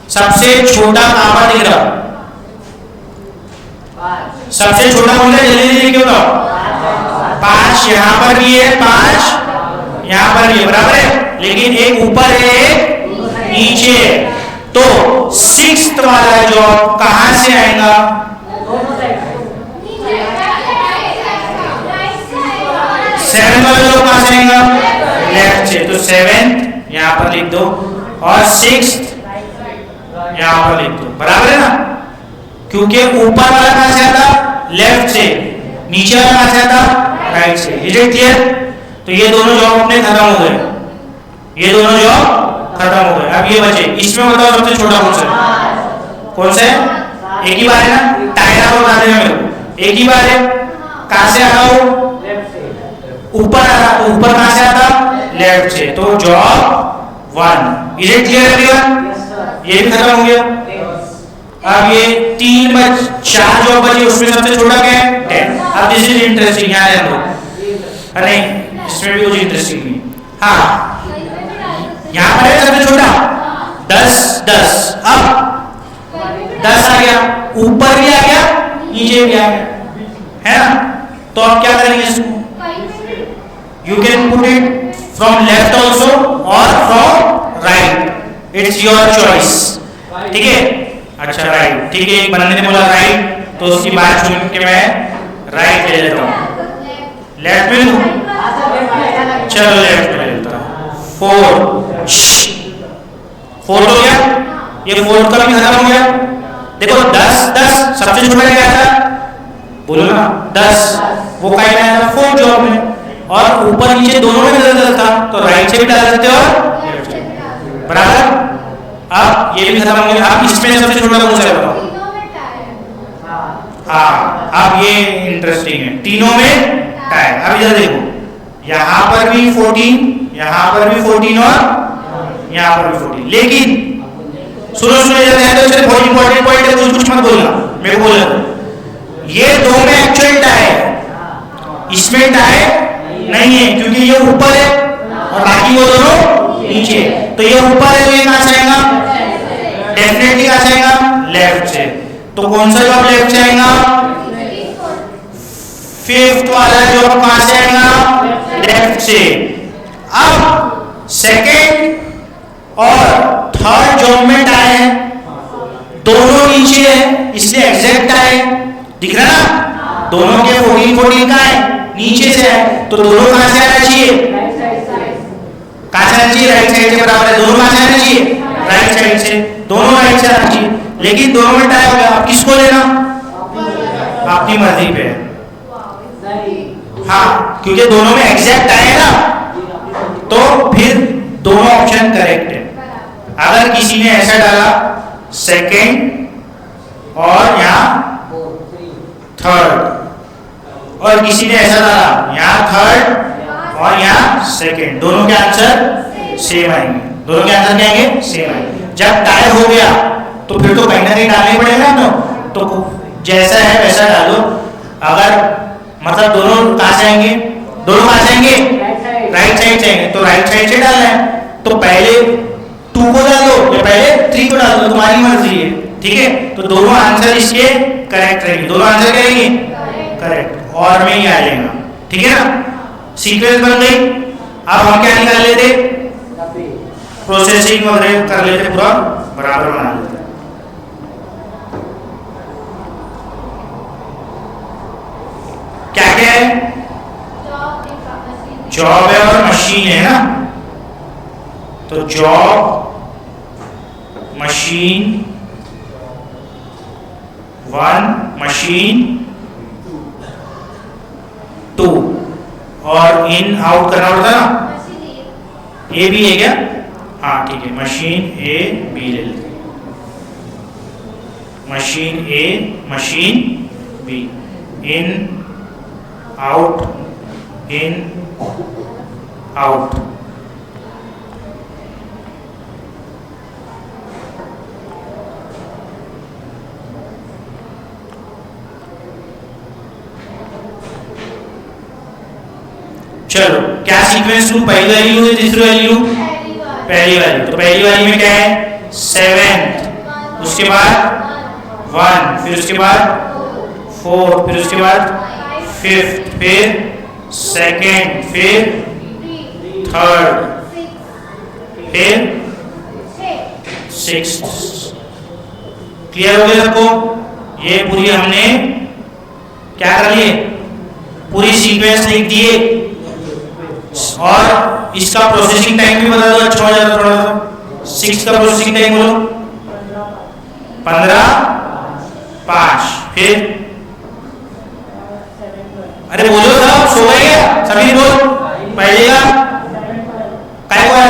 सबसे छोटा कहां पर दिख रहा, सबसे छोटा कौन सा, जल्दी जल्दी क्यों बताओ। 5 यहाँ पर भी है, 5 यहाँ पर भी है, बराबर है, लेकिन एक ऊपर है एक नीचे है। तो 6th वाला जॉब कहां से आएगा, 7th वाला जॉब कहां से आएगा, लेफ्ट से। तो 7th यहाँ पर लिख दो और 6th यहाँ पर लिख दो, बराबर है ना, क्योंकि ऊपर वाला कहां से आता, लेफ्ट से, नीचे वाला कहां से आता, राइट से। Is it clear. तो ये दोनों जॉब अपने खत्म हो गए, ये दोनों जॉब खत्म हो गए। अब ये बचे, इसमें बताओ सबसे छोटा कौन सा, कौन सा है, एक ही बार है ना, टाइम को बता देना मेरे को, एक ही बार है। कहां से आता हो, ऊपर आ रहा, तो ऊपर कहां से आता, लेफ्ट से। तो job 1। Is it clear everyone, ये भी खत्म हो गया। अब ये 4 जॉब बची, उसमें सबसे छोटा क्या है, 10। अब दिस इज इंटरेस्टिंग, यहाँ रहने दो, अरे इसमें भी कुछ इंटरेस्टिंग नहीं। हाँ यहाँ पर है सबसे छोटा 10 10। अब 10 आ गया, ऊपर भी आ गया नीचे भी आ गया, है ना। तो अब क्या करेंगे इसको, you can put it from left also और from right, it's your choice, ठीक है। अच्छा राइट, ठीक है, एक बंदे ने बोला राइट, तो उसकी बात सुन के मैं राइट ले लेता हूँ, लेफ्ट में लूं, चलो लेफ्ट में लेता हूँ। 4 हो गया, ये 4 का भी खत्म हो गया। देखो 10 10 सबसे छोटा क्या था, बोलो ना 10, वो कहीं में आया था 4 जॉब में, और ऊपर नीचे दोनों में बदल था, तो राइट से भी डाल सकते हो और लेफ्ट से, बराबर। अब ये भी खत्म हो गया। अब इसमें सबसे छोटा कौन सा है बताओ, हाँ अब ये इंटरेस्टिंग है, तीनों में टाई। अब इधर देखो, यहाँ पर भी 14, यहाँ पर भी 14 और यहाँ पर भी 14, लेकिन सुनो सुनो इधर ध्यान दो, इससे बहुत इंपॉर्टेंट पॉइंट है, कुछ मत बोलना, मेरे को बोलना। ये 2 में एक्चुअल टाई है, इसमें टाई नहीं है, क्योंकि ये ऊपर है और बाकी वो दोनों नीचे। तो ये ऊपर है, तो ये कहां से आएगा, डेफिनेटली कहां से आएगा, लेफ्ट से। तो कौन सा जॉब लेफ्ट से आएगा, 5th वाला जॉब कहां से आएगा, लेफ्ट से। अब 2nd और 3rd जॉब में टाई है, दोनों नीचे है, इसलिए एग्जैक्ट टाई है, दिख रहा ना, दोनों के 14 14 का है, नीचे से है, तो दोनों कहां से आना चाहिए, कहां से आना चाहिए, राइट साइड से, बराबर है। दोनों कहां से आना चाहिए, राइट साइड से, दोनों राइट से आना चाहिए, लेकिन दोनों में टाई हो गया। अब किसको लेना, अपनी मर्जी पे है, हाँ क्योंकि दोनों में एग्जैक्ट टाई है ना, तो फिर दोनों ऑप्शन करेक्ट है। अगर किसी ने ऐसा डाला 2nd और यहाँ 3rd, और किसी ने ऐसा डाला यहाँ 3rd और यहाँ 2nd, दोनों के आंसर सेम आएंगे, दोनों के आंसर क्या आएंगे, सेम आएंगे। जब टाई हो गया तो फिर तो कहीं ना कहीं डालना ही पड़ेगा ना, तो जैसा है वैसा डालो। अगर मतलब दोनों कहां से आएंगे, दोनों कहां से आएंगे, राइट साइड से आएंगे, तो राइट साइड से डालना है, तो पहले 2 को डाल दो या पहले 3 को डाल दो, तुम्हारी मर्जी है, ठीक है। तो दोनों आंसर इसके करेक्ट रहेंगे, दोनों आंसर क्या रहेंगे, करेक्ट, और में ही आ जाएगा, ठीक है ना। सीक्वेंस बन गई। अब हम क्या निकाल लेते, प्रोसेसिंग वगैरह कर लेते, पूरा बराबर बना लेते। क्या क्या है, जॉब है और मशीन है ना, तो जॉब मशीन 1 मशीन 2, और इन आउट करना पड़ता है ना, ए बी है क्या, हाँ ठीक है, मशीन ए बी ले लेते। Machine A, machine B, in out, in out. चलो क्या सीक्वेंस लूं, पहली वैल्यू या तीसरी वैल्यू? पहली वैल्यू। तो पहली वैल्यू में क्या है? 7, उसके बाद 1, फिर उसके बाद 4, फिर उसके बाद 5th, फिर 2nd, फिर 3rd, फिर 6th। क्लियर हो गया सबको? ये पूरी हमने क्या कर लिए, पूरी सीक्वेंस लिख दिए और इसका प्रोसेसिंग टाइम भी बता दो, अच्छा हो जाता थोड़ा सा। 6 का प्रोसेसिंग टाइम बोलो 15, 5, फिर अरे बोलो सब, सो गए क्या सभी? बोल पहले का काय को है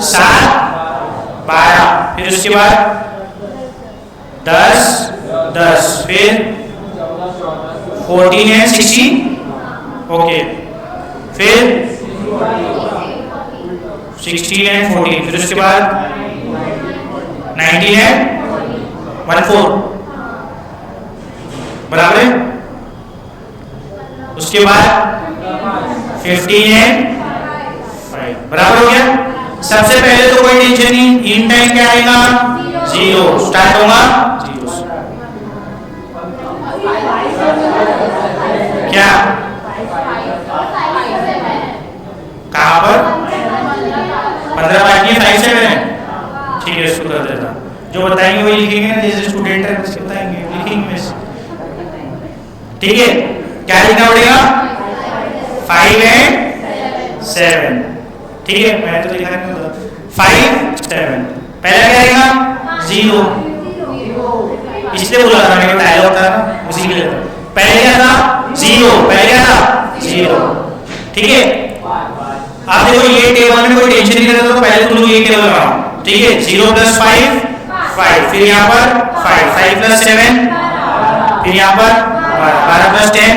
7, 12, फिर उसके बाद 10, 10, फिर 14 है 16, ओके, फिर 16 है 14, फिर उसके बाद 19 है 14, बराबर है। उसके बाद 15 है 5, बराबर हो गया। सबसे पहले तो कोई टेंशन नहीं, इन टाइम क्या आएगा? 0, स्टार्ट होगा 0 से। क्या कहां पर? 15 बाकी है, 5 से है। ठीक है, इसको कर देता, जो बताएंगे वही लिखेंगे ना, जैसे स्टूडेंट है उसके बताएंगे, लिखेंगे। ठीक है, क्या लिखना पड़ेगा? 5 and 7। ठीक है, मैं तो लिखा नहीं होता 5, 7। पहला क्या आएगा? 0, इसलिए बोला था मैंने, डायलॉग था ना उसी के लिए। पहले क्या था? 0, पहले क्या था? 0। ठीक है, आप देखो ये टेबल में कोई टेंशन नहीं रहता, तो पहले तुम लोग ये टेबल बनाओ। ठीक है, 0 + 5, 5, फिर यहाँ पर 5, 5 + 7, फिर यहाँ पर 12 + 10,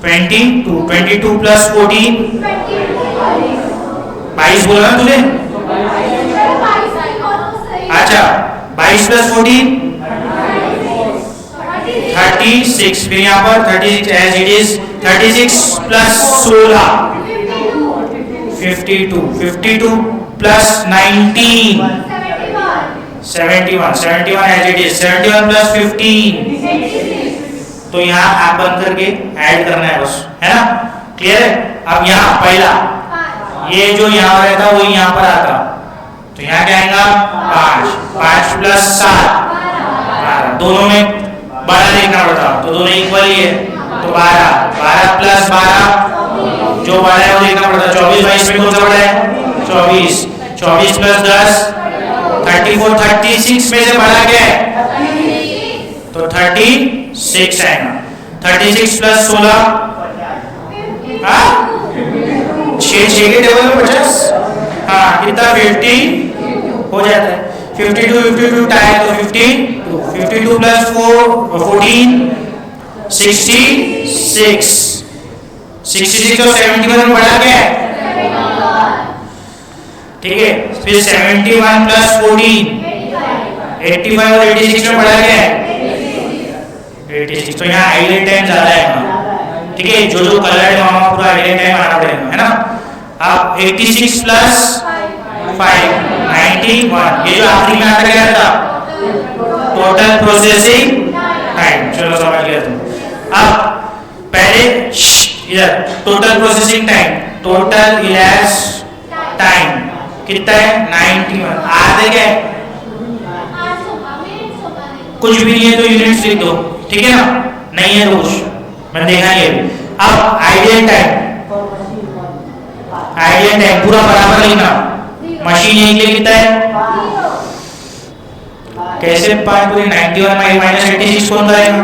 22, 22 + 14, 22 बोला ना तुझे? अच्छा, 22 + 14, 36, फिर यहाँ पर 36 as it is, 36 + 16, 52, 52 + 19, 71, 71 as it is, 71 + 15। तो यहाँ आप बंद करके ऐड करना है बस, है ना? क्लियर है? अब यहाँ पहला ये जो यहाँ रहता वो यहाँ पर आता, तो यहाँ क्या आएगा? 5, 5 + 7, 12। दोनों में 12 देखना पड़ता, तो दोनों इक्वल ही है, तो 12, 12 + 12, जो 12 है वो देखना पड़ता। 24, 22 में कौन सा बड़ा है? 24, 24 + 10, 34, 36 में से बड़ा क्या है? तो 36 आएगा। 36 + 16, 6 के टेबल में 50, हाँ कितना? 50 हो जाता है। 52, 52 टाइम तो 52, 52 + 4, 14, 66, 66 और 71 में बढ़ा क्या है? ठीक है, फिर 71 + 14, 85 और 86 में बढ़ा क्या है? 86। तो यहाँ आइडियल टाइम ज्यादा है। ठीक है, जो जो कलर है वहां पूरा आइडियल टाइम आना पड़ेगा, है ना? अब 86 + 5, 91, ये जो आखिरी में आता क्या था? Total processing time. चलो समझ गया तुम। अब पहले इधर total processing time, total elapse time कितना है? 91। आधे क्या है? कुछ भी नहीं है तो यूनिट्स लिख दो, ठीक है ना? नहीं है तो कुछ मैंने देखा नहीं अभी। अब आइडियल टाइम, आइडियल टाइम पूरा बराबर लिखना। मशीन एक लिए कितना है? कैसे पाए पूरे? 91 - 86 कौन करेगा?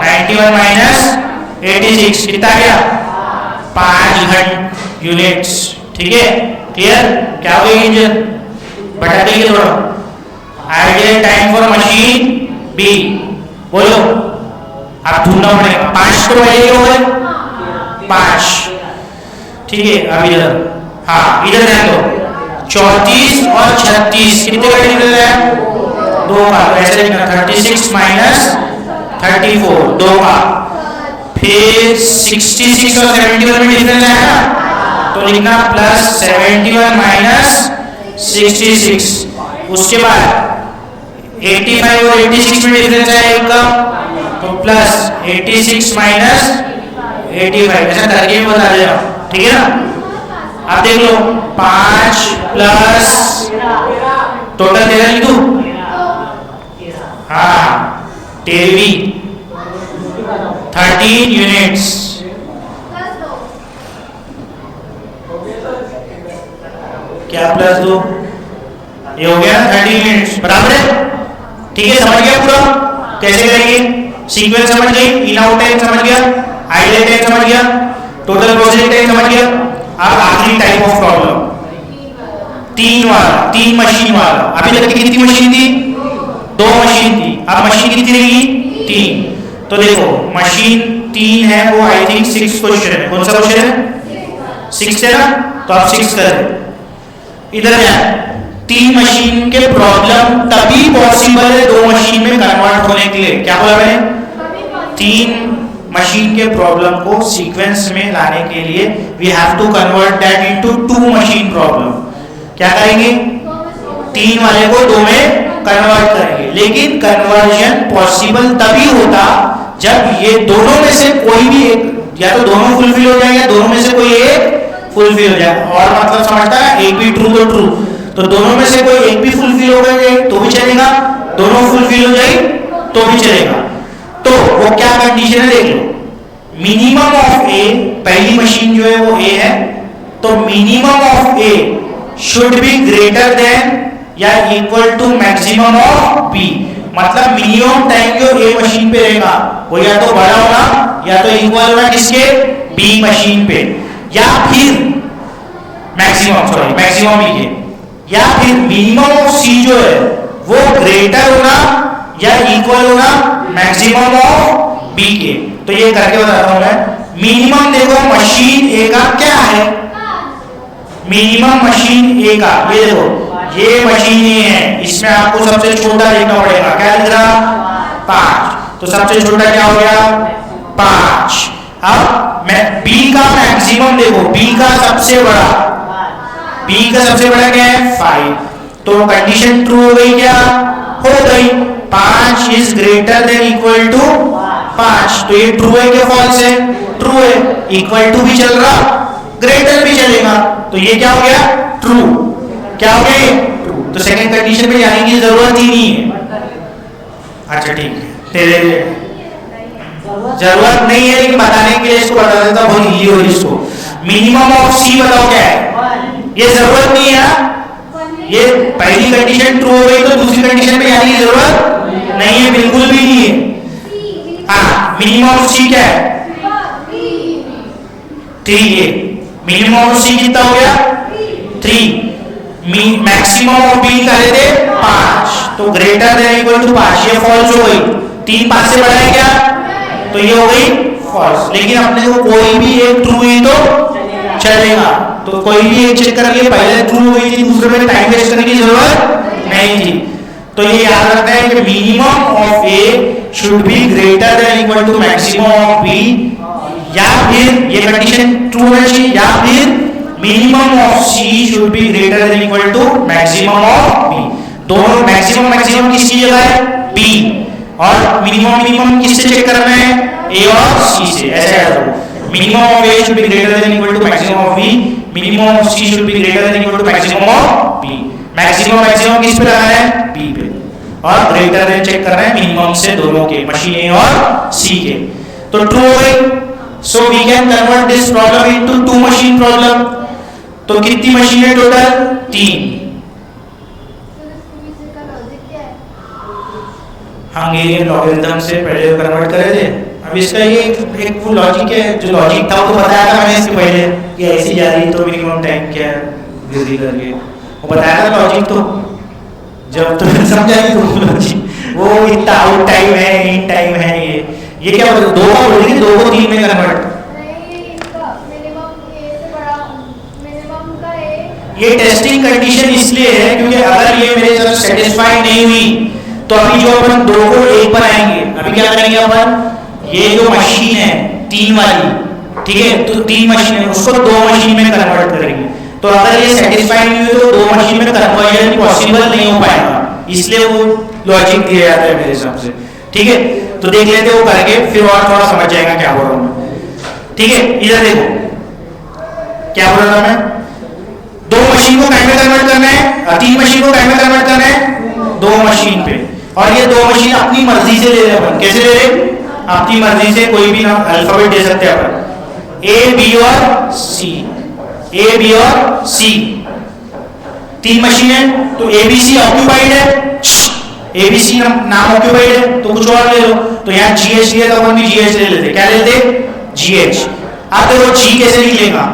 91 - 86 कितना गया? 5 यूनिट्स। ठीक है, क्लियर? क्या हो गया इंजन? बटा देंगे थोड़ा, ideal time for machine B, बोलो आप ढूंढना पड़ेगा। 5 तो पहले हो गए 5, ठीक है। अब इधर, हाँ इधर ध्यान दो, 34 और 36 कितने का डिफरेंस है? 2 का। ऐसे लिखना 36 माइनस 34, 2 का। फिर 66 और 71 में डिफरेंस है ना, तो लिखना प्लस 71 माइनस 66। उसके बाद 85 और 86 में डिफरेंस है एक का, तो प्लस 86 माइनस 85, ऐसा करके बता दे रहा हूं, ठीक है ना। आप देख लो 5 प्लस टोटल 13 लिख दूं, हाँ 13 यूनिट्स। क्या प्लस 2, ये हो गया 30 यूनिट्स, बराबर है, ठीक है। समझ गया पूरा कैसे करेंगे? सीक्वेंस समझ गई, इन आउट टाइम समझ गया, आइडियल टाइम समझ गया, टोटल प्रोसेसिंग टाइम समझ गया। अब आखिरी टाइप ऑफ प्रॉब्लम, 3 वाला, 3 मशीन वाला। अभी तक कितनी मशीन थी? 2 मशीन थी, अब मशीन कितनी रहेगी? 3। तो देखो मशीन 3 है, वो आई थिंक 6 क्वेश्चन है। कौन सा क्वेश्चन है? 6 है ना, तो आप 6 करें। इधर है 3 मशीन के प्रॉब्लम तभी पॉसिबल है 2 मशीन में कन्वर्ट होने के लिए। क्या बोला मैंने? 3 मशीन के प्रॉब्लम को सीक्वेंस में लाने के लिए we have to convert that into 2 machine problem. क्या करेंगे? 3 वाले को 2 में कन्वर्ट करेंगे, लेकिन कन्वर्जन पॉसिबल तभी होता जब ये दोनों में से कोई भी एक, या तो दोनों फुलफिल हो जाए या दोनों में से कोई एक फुलफिल हो जाए। और मतलब समझता है, एक भी ट्रू तो ट्रू, तो दोनों में से कोई एक भी फुलफिल हो गए तो भी चलेगा, दोनों फुलफिल हो जाए तो भी चलेगा। तो वो क्या कंडीशन है देख लो, मिनिमम ऑफ ए, पहली मशीन जो है वो ए है, तो minimum of A should be greater than या equal to maximum of B. मतलब मिनिमम टाइम जो ए मशीन पे रहेगा वो या तो बड़ा होगा या तो इक्वल होगा किसके? बी मशीन पे, या फिर मैक्सिमम बी के, या फिर मिनिमम ऑफ सी जो है वो ग्रेटर होगा या इक्वल होगा मैक्सिमम ऑफ बी के। तो ये करके बताता हूं मैं। मिनिमम देखो मशीन ए का क्या है, मिनिमम मशीन ए का, ये देखो ये मशीन ए है, इसमें आपको सबसे छोटा देखना पड़ेगा। क्या लिख रहा? 5, तो सबसे छोटा क्या हो गया? 5। अब मैं बी का मैक्सिमम देखो, बी का सबसे बड़ा, बी का सबसे बड़ा क्या है? 5। तो कंडीशन ट्रू हो गई क्या? हो गई। 5 is greater than equal to 5, तो ये ट्रू है क्या फॉल्स है? ट्रू है। इक्वल टू भी चल रहा, ग्रेटर भी चलेगा, तो ये क्या हो गया? ट्रू। क्या हो गया? ट्रू। तो सेकंड कंडीशन पे जाने की जरूरत ही नहीं है। अच्छा ठीक है, तेरे जरूरत नहीं है, लेकिन बताने के लिए इसको बता देता हूं, बहुत इजी हो इसको। मिनिमम ऑफ सी बताओ क्या है? ये जरूरत नहीं है, ये पहली कंडीशन ट्रू हो गई तो दूसरी कंडीशन पे जाने की जरूरत नहीं है, बिल्कुल भी नहीं है। हाँ, मिनिमम ऑफ सी क्या है? 3 है। मिनिमम ऑफ सी कितना हो गया? 3। मैक्सिमम ऑफ बी करे थे 5, तो ग्रेटर देन इक्वल टू 5, ये फॉल्स हो गई। 3 5 से बड़ा है क्या? तो ये हो गई फॉल्स। लेकिन अपने को कोई भी एक ट्रू ही तो चलेगा, तो कोई भी एक चेक करके पहले ट्रू हो गई थी, दूसरे में टाइम वेस्ट करने की जरूरत नहीं थी। तो ये याद रखना है कि minimum of A should be greater than equal to maximum of B, या फिर ये कंडीशन ट्रू है चाहिए, या फिर minimum of C should be greater than equal to maximum of B. दोनों मैक्सिमम किसकी जगह है? बी, और मिनिमम किससे चेक करना है? ए और सी से। ऐसे याद रखो, minimum of A should be greater than equal to maximum of B, minimum of C should be greater than equal to maximum of B. Maximum किस पे रखना है? बी पे, और ग्रेटर देन चेक करना है मिनिमम से दोनों के, मशीन ए और सी के। तो ट्रू हो गई। So we can convert this problem into 2 machine problem. तो कितनी मशीन है टोटल? 3। हंगेरियन लॉगरिथम से पहले कन्वर्ट करे थे। अब इसका ये एक वो लॉजिक है, जो लॉजिक था वो तो बताया था मैंने इससे पहले कि ऐसी जा रही तो मिनिमम टाइम क्या है वृद्धि करके, वो बताया था लॉजिक। तो जब तो समझा नहीं टोपोलॉजी, वो इतना आउट टाइम है, इन टाइम है, ये क्या बोल, दो का बोल रही, 2 को 3 में कन्वर्ट। ये टेस्टिंग कंडीशन इसलिए है क्योंकि अगर ये मेरे साथ सेटिस्फाई नहीं हुई तो अभी जो अपन 2 को 1 पर आएंगे, अभी क्या करेंगे अपन, ये जो मशीन है 3 वाली, ठीक है, तो 3 मशीन है, उसको 2 मशीन में कन्वर्ट करेंगे। तो अगर ये सेटिस्फाई नहीं हुई तो 2 मशीन में कन्वर्जन पॉसिबल नहीं हो पाएगा, इसलिए वो लॉजिक दिया जाता है मेरे हिसाब से, ठीक है। तो देख लेते हो करके, फिर और थोड़ा समझ जाएगा क्या बोल रहा हूँ, ठीक है। इधर देखो क्या बोल रहा मैं, 2 मशीन को टाइम में कन्वर्ट करना है, 3 मशीन को टाइम में कन्वर्ट करना है 2 मशीन पे, और ये 2 मशीन अपनी मर्जी से ले रहे अपन, कैसे ले रहे, अपनी मर्जी से कोई भी नाम अल्फाबेट दे सकते हैं अपन, ए बी और सी, ए बी और सी, 3 मशीन है तो ए बी सी ऑक्यूपाइड है, ए बी सी नाम ऑक्यूपाइड है तो कुछ और ले लो, तो यहाँ जी एच लिया तो अपन भी जी एच ले लेते, क्या लेते, जी एच। अब देखो जी कैसे निकलेगा,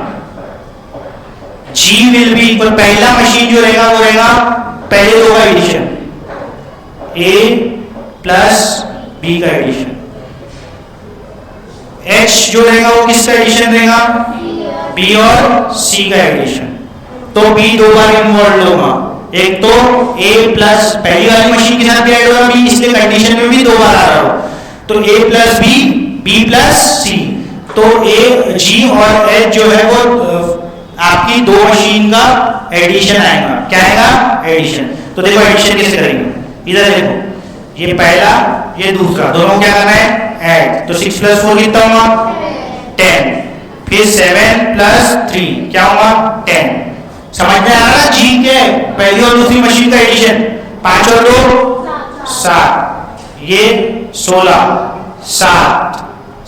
जी विल बी इक्वल, पहला मशीन जो रहेगा वो रहेगा पहले 2 का एडिशन, ए प्लस बी का एडिशन, एच जो रहेगा वो किसका एडिशन रहेगा, बी और सी का एडिशन। तो बी 2 बार इन्वॉल्व होगा, एक तो ए प्लस पहली वाली मशीन के साथ भी ऐड होगा बी, इसलिए कंडीशन में भी 2 बार आ रहा हो, तो ए प्लस बी, बी प्लस सी, तो ए जी और एच जो है वो आपकी 2 मशीन का एडिशन आएगा, क्या आएगा, एडिशन। तो देखो एडिशन कैसे करेंगे, इधर देखो, ये पहला ये दूसरा, दोनों क्या करना है, ऐड, तो 6 + 4 कितना होगा, 10, फिर 7 + 3 क्या होगा, 10। समझ में आ रहा जी के पहली और दूसरी मशीन का एडिशन, 5 और 2 7, ये 16, 7,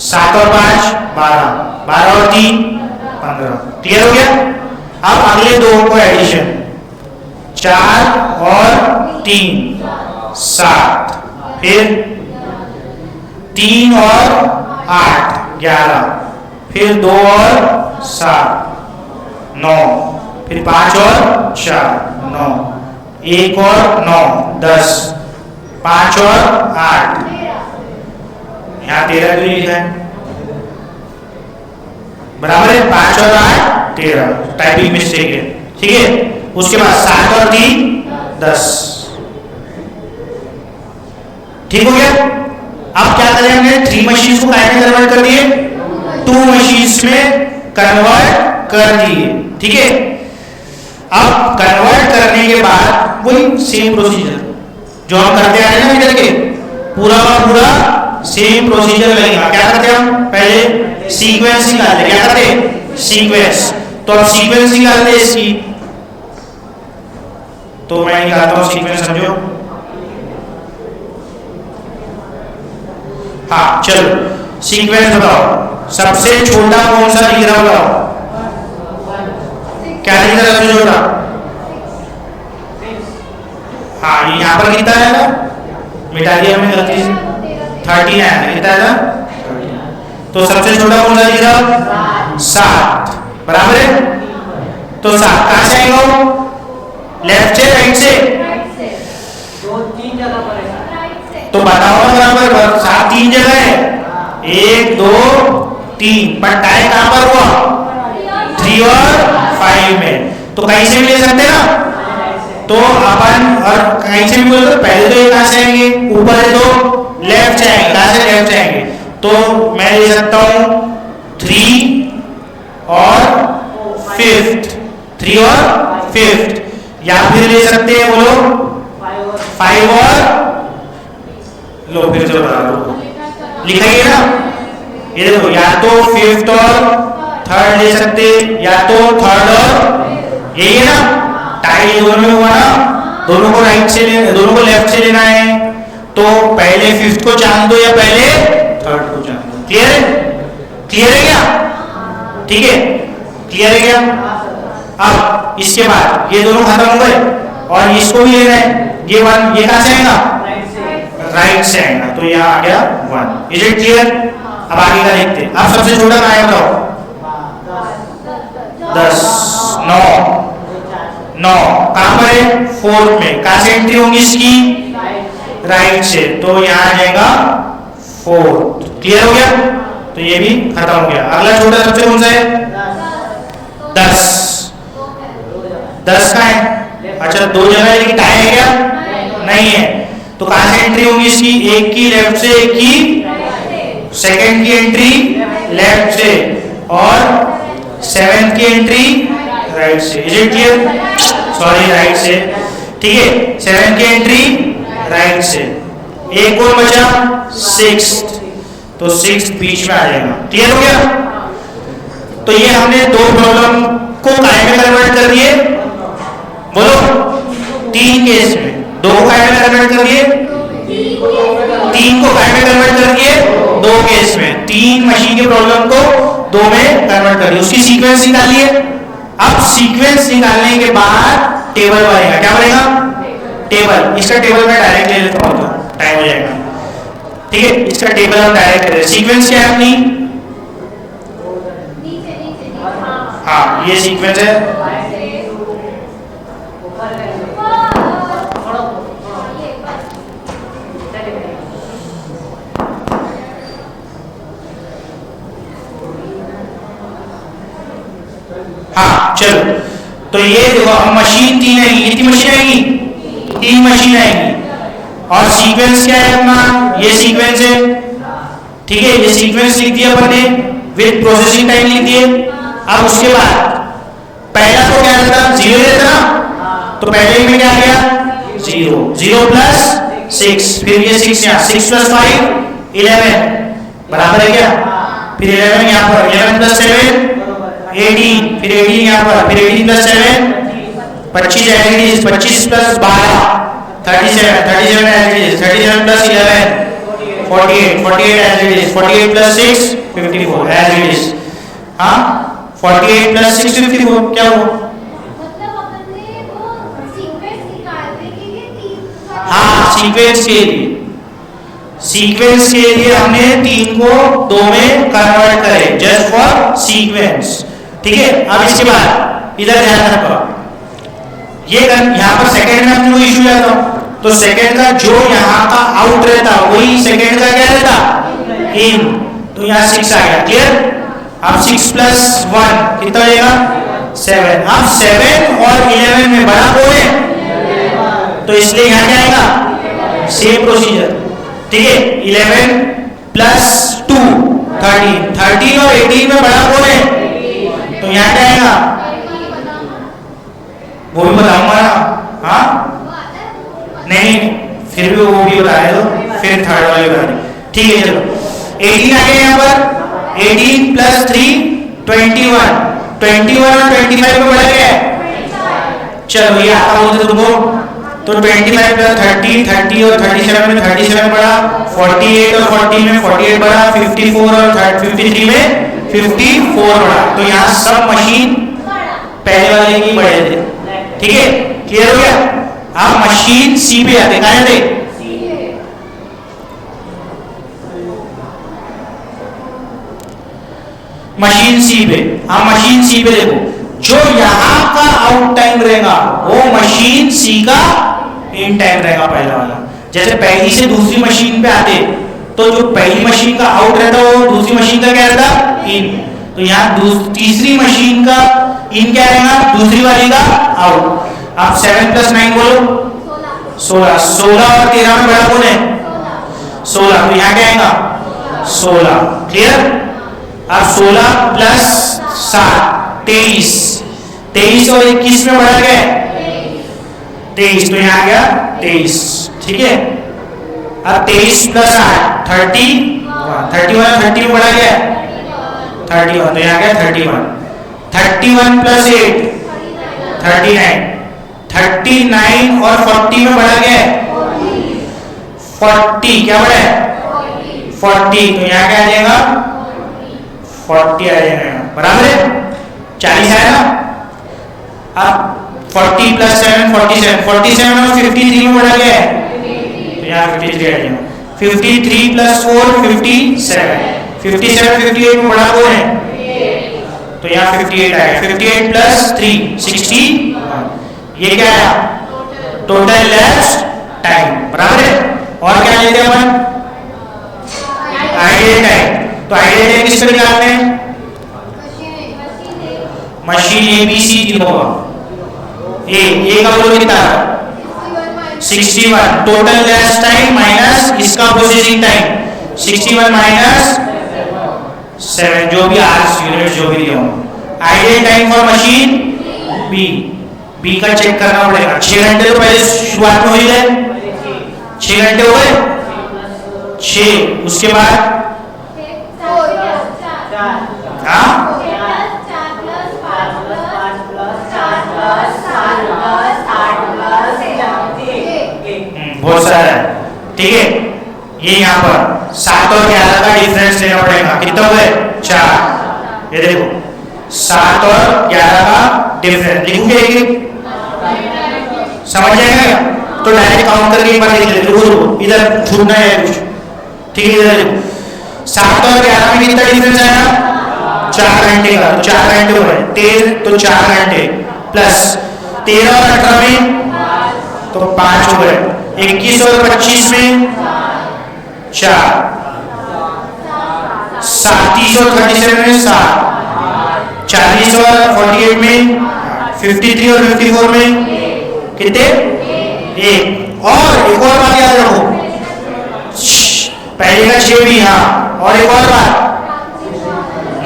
7 और 5 12, 12 और 3 15, क्लियर हो गया। अब अगले 2 को एडिशन, 4 और 3 7, फिर 3 और 8 11, फिर 2 और 7 9, फिर 5 और 4 9, 1 और 9 10, 5 और 8, यहाँ 13 क्यों लिखा है, बराबर है, 5 और 8 13, टाइपिंग मिस्टेक है, ठीक है। उसके बाद 7 और 3 10, ठीक हो गया। अब क्या करें, हमने 3 मशीन को काय में कन्वर्ट कर दिए, 2 मशीन में कन्वर्ट कर दिए, ठीक है। अब कन्वर्ट करने के बाद वही सेम प्रोसीजर जो हम करते आ रहे हैं ना इधर के, पूरा का पूरा सेम प्रोसीजर लगेगा। क्या करते हैं हम, पहले सीक्वेंस निकालते, क्या करते, सीक्वेंस, तो अब सीक्वेंस निकालते हैं इसकी, तो मैं निकालता हूं सीक्वेंस, समझो, हाँ चलो सीक्वेंस बताओ, सबसे छोटा कौन सा दिख रहा बताओ, क्या दिख रहा है सबसे छोटा, हाँ यहाँ पर कितना है ना, मिटा दिया हमने गलती से, 39 है, कितना है ना, तो सबसे छोटा कौन सा दिख रहा, 7, बराबर है। तो 7 कहां से आएगा, लेफ्ट से राइट से, 2-3 जगह पर है, तो बताओ बराबर, 7 3 जगह है, 1 2 3, पर टाई कहां पर हुआ, 3 और 5 में, तो कहीं से भी ले सकते ना, तो अपन और कहीं से भी बोले तो पहले तो ये कहां से आएंगे, ऊपर है तो लेफ्ट से आएंगे, कहां से लेफ्ट से आएंगे, तो मैं ले सकता हूं 3 और 5th, 3 और 5th, या फिर ले सकते हैं बोलो 5 और लो, फिर से बता दो, लिखाइए ना, ये देखो, या तो 5th और 3rd ले सकते, या तो 3rd और, यही है ना, टाई दोनों में हुआ ना, दोनों को राइट से ले, दोनों को लेफ्ट से लेना है, तो पहले 5th को चांद दो या पहले 3rd को चांद दो, क्लियर है, क्लियर है क्या, ठीक है, क्लियर है क्या। अब इसके बाद ये दोनों खत्म हो गए और इसको भी लेना है, ये 1, ये कहां से आएगा, राइट से आएगा, तो यहाँ आ गया 1, इज इट क्लियर। अब आगे का देखते हैं, अब सबसे छोटा कहां है बताओ, 10 9 9 कहां पर है, फोर्थ में, कहां से एंट्री होगी इसकी, राइट से, तो यहाँ आ जाएगा फोर्थ। क्लियर हो गया, तो ये भी खत्म हो गया। अगला छोटा सबसे कौन सा है, 10 10 का है, अच्छा दो जगह है लेकिन टाई है क्या, नहीं है, तो कहां से एंट्री होगी इसकी, एक की लेफ्ट से, एक की सेकंड की एंट्री लेफ्ट से, और सेवेंथ की एंट्री राइट से। Is it clear, sorry right से, ठीक है, सेवेंथ की एंट्री राइट से। एक और बचा 6th, तो 6th बीच में आ जाएगा। क्लियर हो गया, तो ये हमने दो प्रॉब्लम को काय में कन्वर्ट कर दिए, बोलो 3 केस में, दो को काय में कन्वर्ट कर दिए, 3 को काय में कन्वर्ट कर दिए 2 केस में, 3 मशीन के प्रॉब्लम को 2 में कन्वर्ट कर दिया। उसकी सीक्वेंस निकालिए। अब सीक्वेंस निकालने के बाद टेबल बनेगा, क्या बनेगा, टेबल। इसका टेबल मैं डायरेक्ट ले लेता हूं तो टाइम हो जाएगा, ठीक है, इसका टेबल हम डायरेक्ट ले रहे हैं। सीक्वेंस क्या है अपनी, हाँ ये सीक्वेंस है, हाँ चलो, तो ये देखो अब मशीन 3 आएगी, कितनी मशीन आएगी, 3 मशीन आएगी, और सीक्वेंस क्या है अपना, ये सीक्वेंस है, ठीक है, ये सीक्वेंस लिख दिया अपन ने, विद प्रोसेसिंग टाइम लिख दिए। अब उसके बाद पहला तो क्या था, 0 रहता ना, तो पहले ही में क्या आ गया 0, 0 प्लस 6, फिर ये 6 यहाँ, 6 प्लस 5 11 बराबर है क्या, फिर 11 यहाँ पर, 11 प्लस 7 18, फिर 18 यहाँ पर, फिर 18 plus 7 25 as it is, 25 plus 12 37, 37 as it is, 37 plus 11 48, 48 as it is, 48 plus 6 54 as it is, हाँ 48 प्लस 6 54 क्या हुआ, मतलब अपन ने वो सीक्वेंस निकालने के लिए 3 हाँ सीक्वेंस के लिए, सीक्वेंस के लिए हमने 3 को 2 में कन्वर्ट करे, जस्ट फॉर सीक्वेंस, ठीक है। अब इसके बाद इधर ध्यान रखो, ये यहाँ पर सेकंड में अपने को इशू रहता, तो सेकंड का जो यहाँ का आउट रहता वही सेकंड का क्या रहता इन, तो यहाँ 6 आ गया। क्लियर, अब 6 प्लस 1 कितना हो जाएगा 7। अब 7 और 11 में बड़ा कौन है, तो इसलिए यहाँ क्या आएगा सेम प्रोसीजर, ठीक है, 11 प्लस 2 13, 13 और 18 में बड़ा कौन है, तो यहाँ क्या आएगा, वो भी बताऊंगा ना, हाँ नहीं फिर भी वो भी बताया, तो फिर थर्ड वाले बता दें, ठीक है। चलो 18 आ गया यहाँ पर, 18 प्लस 3 21, 21 और 25 में बढ़ा गया है, चलो ये आता बोलते तुमको, तो 25 प्लस 30 30 और 37 में 37 बढ़ा, 48 और 40 में 48 बढ़ा, 54 और 53 में 54 बढ़ा, तो यहाँ सब मशीन पहले वाले की बढ़े थे, ठीक है। क्लियर हो गया, आप मशीन सी पे आते, कहां थे, मशीन सी पे, आप मशीन सी पे देखो, जो यहां का आउट टाइम रहेगा वो मशीन सी का इन टाइम रहेगा पहला वाला। जैसे पहली से दूसरी मशीन पे आते, तो जो पहली मशीन का आउट रहता वो दूसरी मशीन का क्या रहता इन, तो यहाँ तीसरी मशीन का इन क्या रहेगा, दूसरी वाली का आउट। आप 7 प्लस 9 बोलो 16, 16 और 13 में बड़ा कौन है 16, तो यहाँ क्या आएगा 16। क्लियर, अब 16 प्लस 7 23, 23 और 21 में बढ़ा गया 23, तो यहाँ आ गया 23, ठीक है। अब 23 प्लस 8 31, 30 में बढ़ा गया 31, तो यहाँ गया 31, 31 प्लस 8 39, 39 और 40 में बढ़ा गया 40, क्या बढ़ा है 40, तो यहाँ क्या आ जाएगा 40 आ जाएगा, बराबर है 40 आया ना। अब 40 प्लस 7 47, 47 और 53 में बढ़ा गया है, तो यहाँ 53 आ जाएगा, 53 प्लस 4 57, 57 58 में बढ़ा कौन है, तो यहाँ 58 आएगा, 58 प्लस 3 60, ये क्या है? टोटल लेफ्ट टाइम, बराबर है। और क्या लेते हैं अपन? Ideal time. तो आइडियल टाइम किसको निकालते हैं? Machine A B C D होगा। ए का बोलो कितना? 61। टोटल लेफ्ट टाइम माइनस इसका प्रोसेसिंग टाइम 61 माइनस 7, जो भी आवर्स यूनिट जो भी दिया हो। Ideal time for machine B का चेक करना पड़ेगा। 6 घंटे तो पहले शुरुआत में हो ही गए, 6 घंटे हो गए 6। उसके बाद हाँ बहुत सारा है, ठीक है। ये यहाँ पर 7 और 11 का डिफरेंस लेना पड़ेगा। कितना हुए? 4। ये देखो 7 और 11 का डिफरेंस लिखूंगे, समझ जाएगा? तो डायरेक्ट काउंट करके एक बार देख लेते। रुको इधर छूटना है कुछ, ठीक है। इधर देखो 7 और 11 में कितना डिफरेंस आया? 4 घंटे का। तो 4 घंटे हो गए 13, तो 4 घंटे प्लस 13 और 18 में तो 5 हो गए। 21 और 25 में 4, 37 और 37 में 7, 40 और 48 में 53 और 54 में कितने? 1। और एक और बात याद रखो, पहले का 6 भी। हाँ, और एक और बात,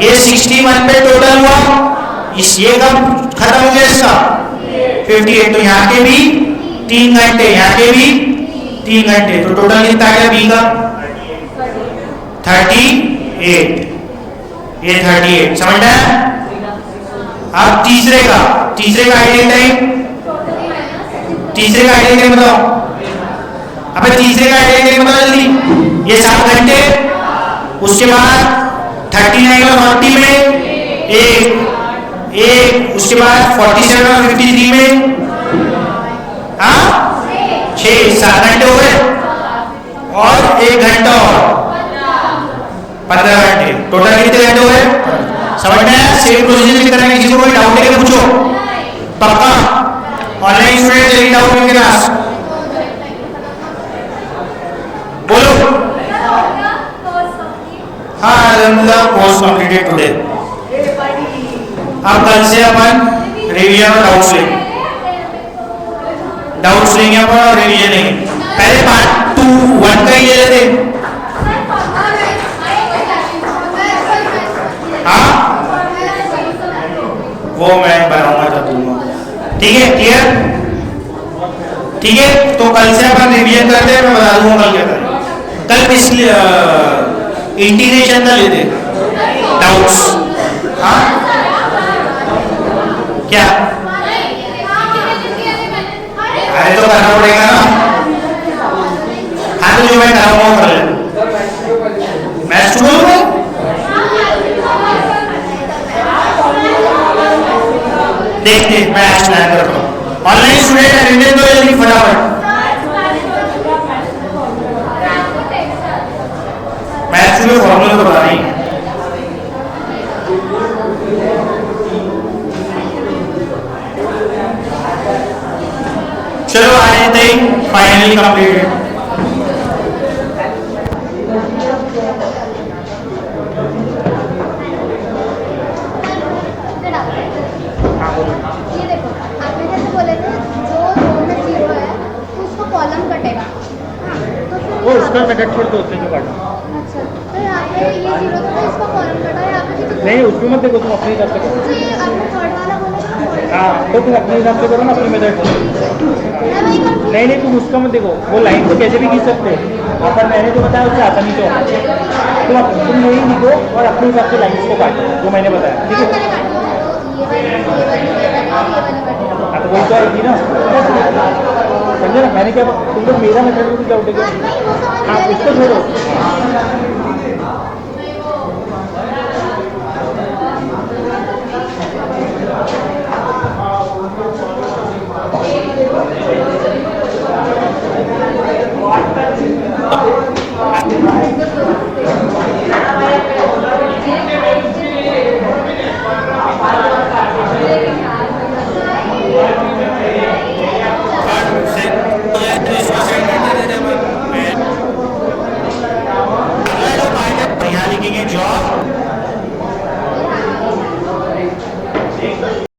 ये 61 पे टोटल हुआ, इस ये कब खत्म हो गया इसका? 58। तो यहाँ के भी 3 घंटे, यहाँ के भी 3 घंटे। तो टोटल कितना आ गया बी का? 38। ये 38 समझ रहे हैं? अब तीसरे का आइडियल टाइम, तीसरे का आइडियल टाइम बताओ। अबे तीसरे का आइडियल टाइम बताओ जल्दी। ये 7 घंटे, उसके बाद 39 और 40 में 1, उसके बाद 47 और 53 में 6, 7 घंटे हो गए और 1 घंटा और 15 घंटे। टोटल कितने घंटे हो गए? समझ में आया? सेम प्रोसीजर की तरह। किसी को कोई डाउट है पूछो, पक्का। ऑनलाइन स्टूडेंट यही डाउट है मेरे पास, बोलो। हाँ अल्हम्दुलिल्लाह कोर्स कंप्लीटेड टुडे। अब कल से अपन रिवीजन और डाउट्स लेंगे, अपन और रिवीजन लेंगे। पहले पार्ट 2 1 का ही ले लेते। हाँ वो मैं बनाऊंगा तब दूंगा, ठीक है। क्लियर? ठीक है। तो कल से अपन रिवीजन करते हैं, मैं बता दूंगा कल क्या करें। कल पिछले इंटीग्रेशन का लेते डाउट्स। हाँ क्या? अरे तो करना पड़ेगा ना। हाँ तो जो मैं कराऊंगा वो कर ले। मैं स्टूडेंट देखते मैं आज प्लान करता हूँ। ऑनलाइन स्टूडेंट है, रिवीजन तो जल्दी फटाफट। मैथ्स में फॉर्मूला तो बता रही। चलो आज तक फाइनली कंप्लीटेड। ये देखो आपने जैसे बोले थे जो रो में 0 है तो उसको कॉलम कटेगा। हाँ तो फिर वो उसका मेथड छोड़ दो, उससे जो काटा। अच्छा तो यहाँ पे ये 0 था तो इसका कॉलम कटा, यहाँ पे भी तो नहीं उसमें मत देखो, तुम अपने हिसाब से करो। जी आपने थर्ड वाला बोला था। हाँ तो तुम अपने हिसाब से करो ना, अपनी मेथड। मैं वही करती नहीं तुम उसका मत देखो, वो लाइन को कैसे भी खींच सकते हो, पर मैंने जो बताया उससे आसानी से होगा। तुम नहीं लिखो और अपने हिसाब से लाइन को काटो जो मैंने बताया, ठीक है। हाँ तो वही तो आएगी ना, समझे ना। मैंने क्या, तुम लोग मेरा मेथड में क्या उठेगा। हाँ उसको छोड़ो।